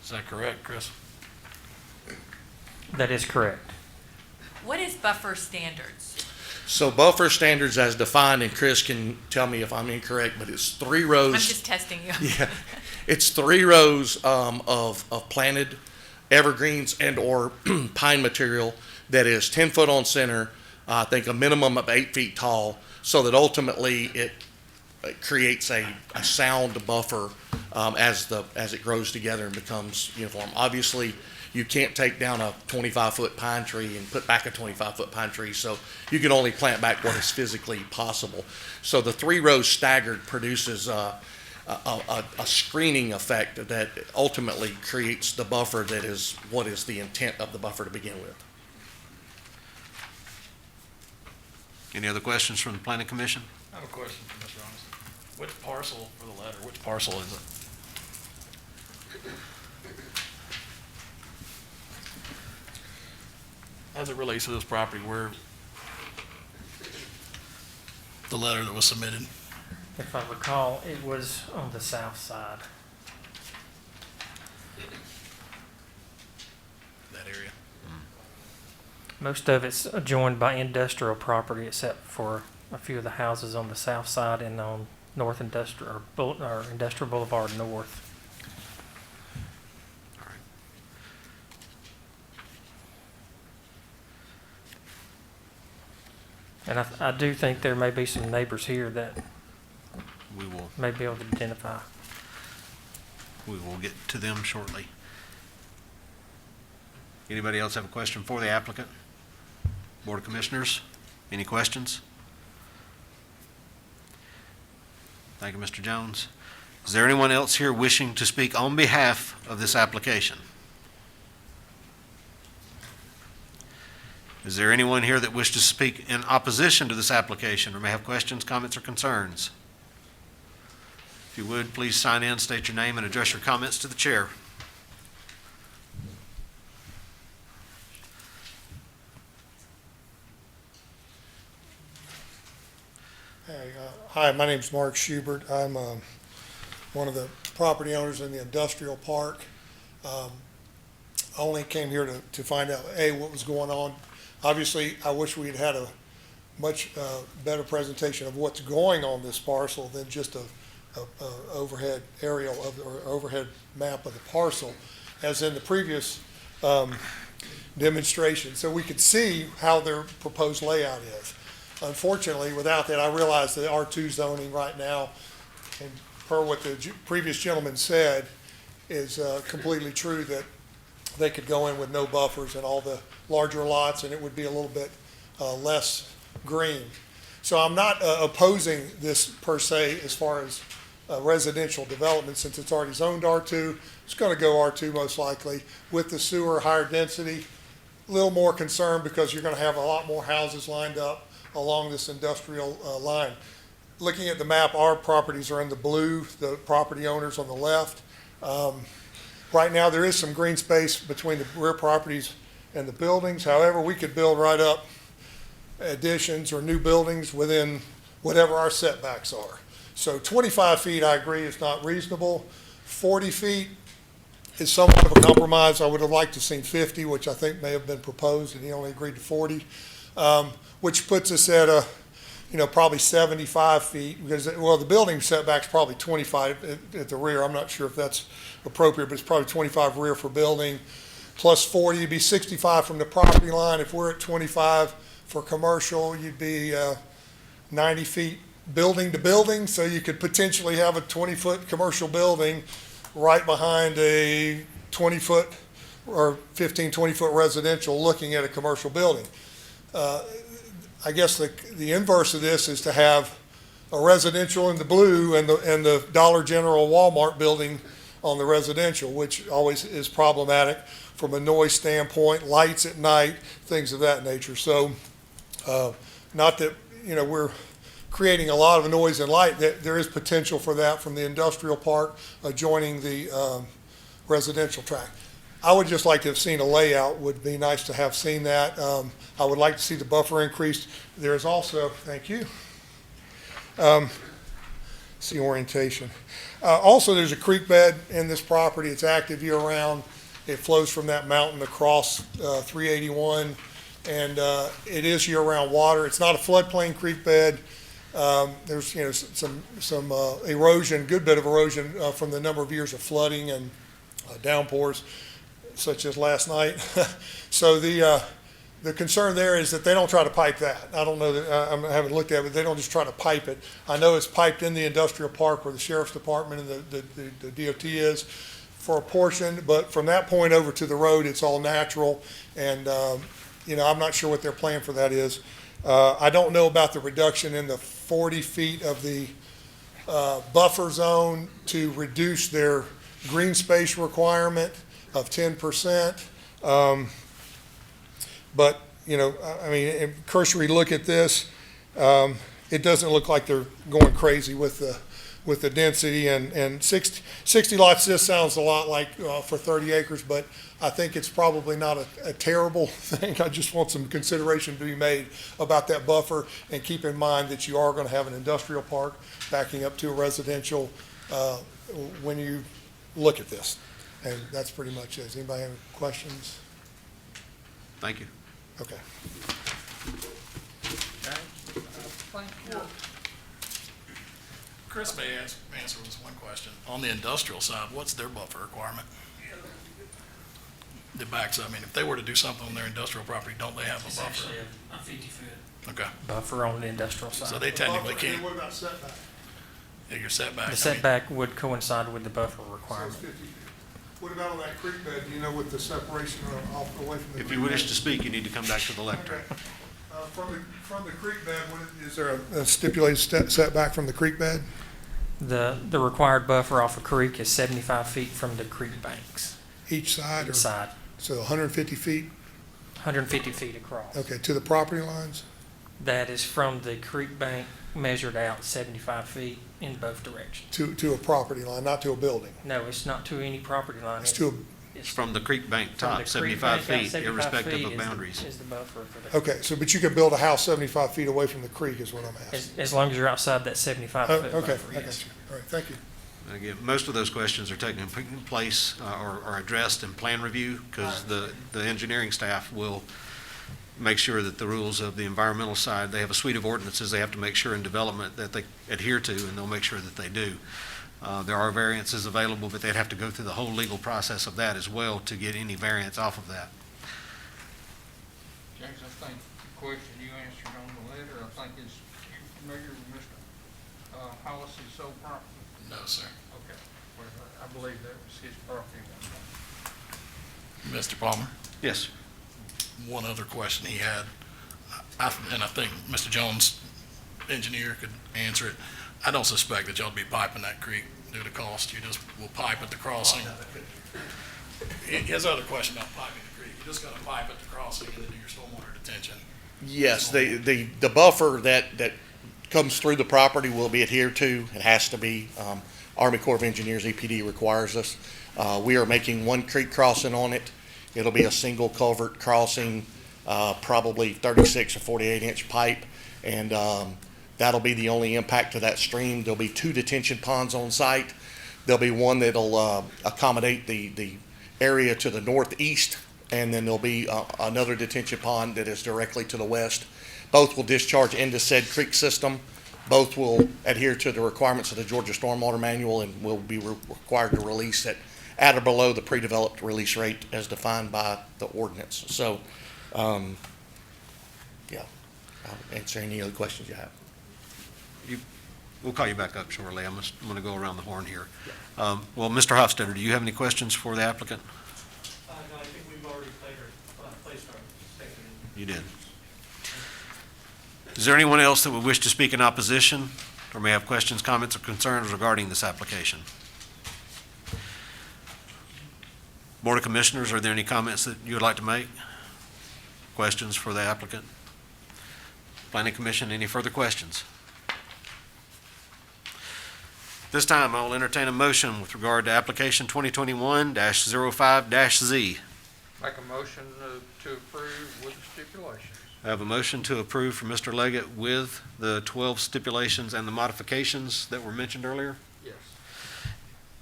Is that correct, Chris? That is correct. What is buffer standards? So buffer standards as defined, and Chris can tell me if I'm incorrect, but it's 3 rows. I'm just testing you. Yeah, it's 3 rows of planted evergreens and or pine material that is 10 foot on center, I think a minimum of 8 feet tall, so that ultimately it creates a sound buffer as it grows together and becomes uniform. Obviously, you can't take down a 25-foot pine tree and put back a 25-foot pine tree, so you can only plant back what is physically possible. So the 3 rows staggered produces a screening effect that ultimately creates the buffer that is what is the intent of the buffer to begin with. Any other questions from the Planning Commission? I have a question for Mr. Robinson. Which parcel for the letter, which parcel is it? As it relates to this property, where the letter that was submitted? If I recall, it was on the south side. That area? Most of it's adjoined by industrial property, except for a few of the houses on the south side and on North Industrial, or Industrial Boulevard North. And I do think there may be some neighbors here that We will, may be able to identify. we will get to them shortly. Anybody else have a question for the applicant? Board of Commissioners, any questions? Thank you, Mr. Jones. Is there anyone else here wishing to speak on behalf of this application? Is there anyone here that wishes to speak in opposition to this application or may have questions, comments, or concerns? If you would, please sign in, state your name, and address your comments to the chair. Hey, hi, my name's Mark Schubert. I'm one of the property owners in the industrial park. I only came here to find out, A, what was going on. Obviously, I wish we'd had a much better presentation of what's going on this parcel than just overhead aerial or overhead map of the parcel, as in the previous demonstration, so we could see how their proposed layout is. Unfortunately, without that, I realize that R2 zoning right now, and per what the previous gentleman said, is completely true, that they could go in with no buffers and all the larger lots, and it would be a little bit less green. So I'm not opposing this per se as far as residential development, since it's already zoned R2. It's going to go R2 most likely. With the sewer, higher density, a little more concerned because you're going to have a lot more houses lined up along this industrial line. Looking at the map, our properties are in the blue, the property owners on the left. Right now, there is some green space between the rear properties and the buildings. However, we could build right up additions or new buildings within whatever our setbacks are. So 25 feet, I agree, is not reasonable. 40 feet is somewhat of a compromise. I would have liked to have seen 50, which I think may have been proposed, and he only agreed to 40, which puts us at probably 75 feet, because, well, the building setback's probably 25 at the rear. I'm not sure if that's appropriate, but it's probably 25 rear for building, plus 40, you'd be 65 from the property line. If we're at 25 for commercial, you'd be 90 feet building to building, so you could potentially have a 20-foot commercial building right behind a 20-foot or 15, 20-foot residential looking at a commercial building. I guess the inverse of this is to have a residential in the blue and the Dollar General Walmart building on the residential, which always is problematic from a noise standpoint, lights at night, things of that nature. So not that, we're creating a lot of noise and light. There is potential for that from the industrial park adjoining the residential tract. I would just like to have seen a layout. Would be nice to have seen that. I would like to see the buffer increased. There's also, thank you. See orientation. Also, there's a creek bed in this property. It's active year-round. It flows from that mountain across 381, and it is year-round water. It's not a floodplain creek bed. There's some erosion, good bit of erosion from the number of years of flooding and downpours, such as last night. So the concern there is that they don't try to pipe that. I don't know that, I haven't looked at it, but they don't just try to pipe it. I know it's piped in the industrial park where the sheriff's department and the DOT is for a portion, but from that point over to the road, it's all natural. And, I'm not sure what their plan for that is. I don't know about the reduction in the 40 feet of the buffer zone to reduce their green space requirement of 10%. But, in cursory look at this, it doesn't look like they're going crazy with the density, and 60 lots, this sounds a lot like for 30 acres, but I think it's probably not a terrible thing. I just want some consideration to be made about that buffer, and keep in mind that you are going to have an industrial park backing up to a residential when you look at this. And that's pretty much it. Does anybody have any questions? Thank you. Okay. Chris may answer this one question. On the industrial side, what's their buffer requirement? The backs, if they were to do something on their industrial property, don't they have a It's buffer? actually a 50-foot Okay. buffer on the industrial side. So they technically can't, What about setback? your setback. The setback would coincide with the buffer requirement. So it's 50 feet. What about on that creek bed, with the separation off away from the If creek you wish bed? to speak, you need to come back to the lectern. Okay. From the creek bed, is there a stipulated setback from the creek bed? The required buffer off a creek is 75 feet from the creek banks. Each side? Each side, So 150 feet? 150 feet across. Okay, to the property lines? That is from the creek bank measured out 75 feet in both directions. To a property line, not to a building? No, it's not to any property line. It's to It's from the creek bank from top, the creek 75 bank out feet, 75 irrespective feet of is the- boundaries. Is the buffer for the. Okay, so, but you could build a house 75 feet away from the creek is what I'm asking. As long as you're outside that 75 Oh, foot okay, buffer, I got yes. you. All right, thank you. And again, most of those questions are taking place or addressed in plan review, because the engineering staff will make sure that the rules of the environmental side, they have a suite of ordinances they have to make sure in development that they adhere to, and they'll make sure that they do. There are variances available, but they'd have to go through the whole legal process of that as well to get any variance off of that. James, I think the question you answered on the letter, I think is, you familiar with Mr. Hollis's sole property? No, sir. Okay. Well, I believe that was his property. Mr. Palmer, Yes. one other question he had, and I think Mr. Jones, engineer, could answer it. I don't suspect that y'all be piping that creek due to cost. You just will pipe at the crossing. His other question about piping the creek, you just got to pipe at the crossing and then do your stormwater detention. Yes, the buffer that comes through the property will be adhered to. It has to be. Army Corps of Engineers, EPD, requires us. We are making one creek crossing on it. It'll be a single culvert crossing, probably 36 or 48-inch pipe, and that'll be the only impact to that stream. There'll be 2 detention ponds on site. There'll be one that'll accommodate the area to the northeast, and then there'll be another detention pond that is directly to the west. Both will discharge into said creek system. Both will adhere to the requirements of the Georgia Stormwater Manual and will be required to release at or below the pre-developed release rate as defined by the ordinance. So, yeah, I'll answer any other questions you have. We'll call you back up shortly. I'm going to go around the horn here. Well, Mr. Hofstadter, do you have any questions for the applicant? No, I think we've already placed our statement. You did. Is there anyone else that would wish to speak in opposition or may have questions, comments, or concerns regarding this application? Board of Commissioners, are there any comments that you would like to make? Questions for the applicant? Planning Commission, any further questions? This time, I will entertain a motion with regard to application 2021-05-Z. Make a motion to approve with stipulations. I have a motion to approve from Mr. Leggett with the 12 stipulations and the modifications that were mentioned earlier. Yes.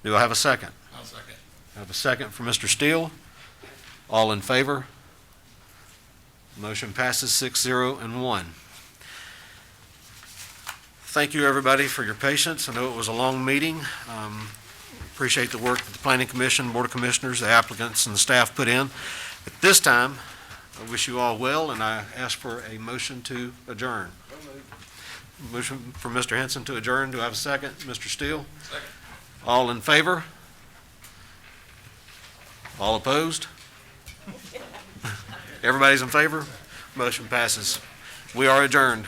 Do I have a second? I'll second. I have a second from Mr. Steele. All in favor? Motion passes 6-0 and 1. Thank you, everybody, for your patience. I know it was a long meeting. Appreciate the work that the Planning Commission, Board of Commissioners, the applicants, and the staff put in. At this time, I wish you all well, and I ask for a motion to adjourn. Motion from Mr. Henson to adjourn. Do I have a second? Mr. Steele? Second. All in favor? All opposed? Everybody's in favor? Motion passes. We are adjourned.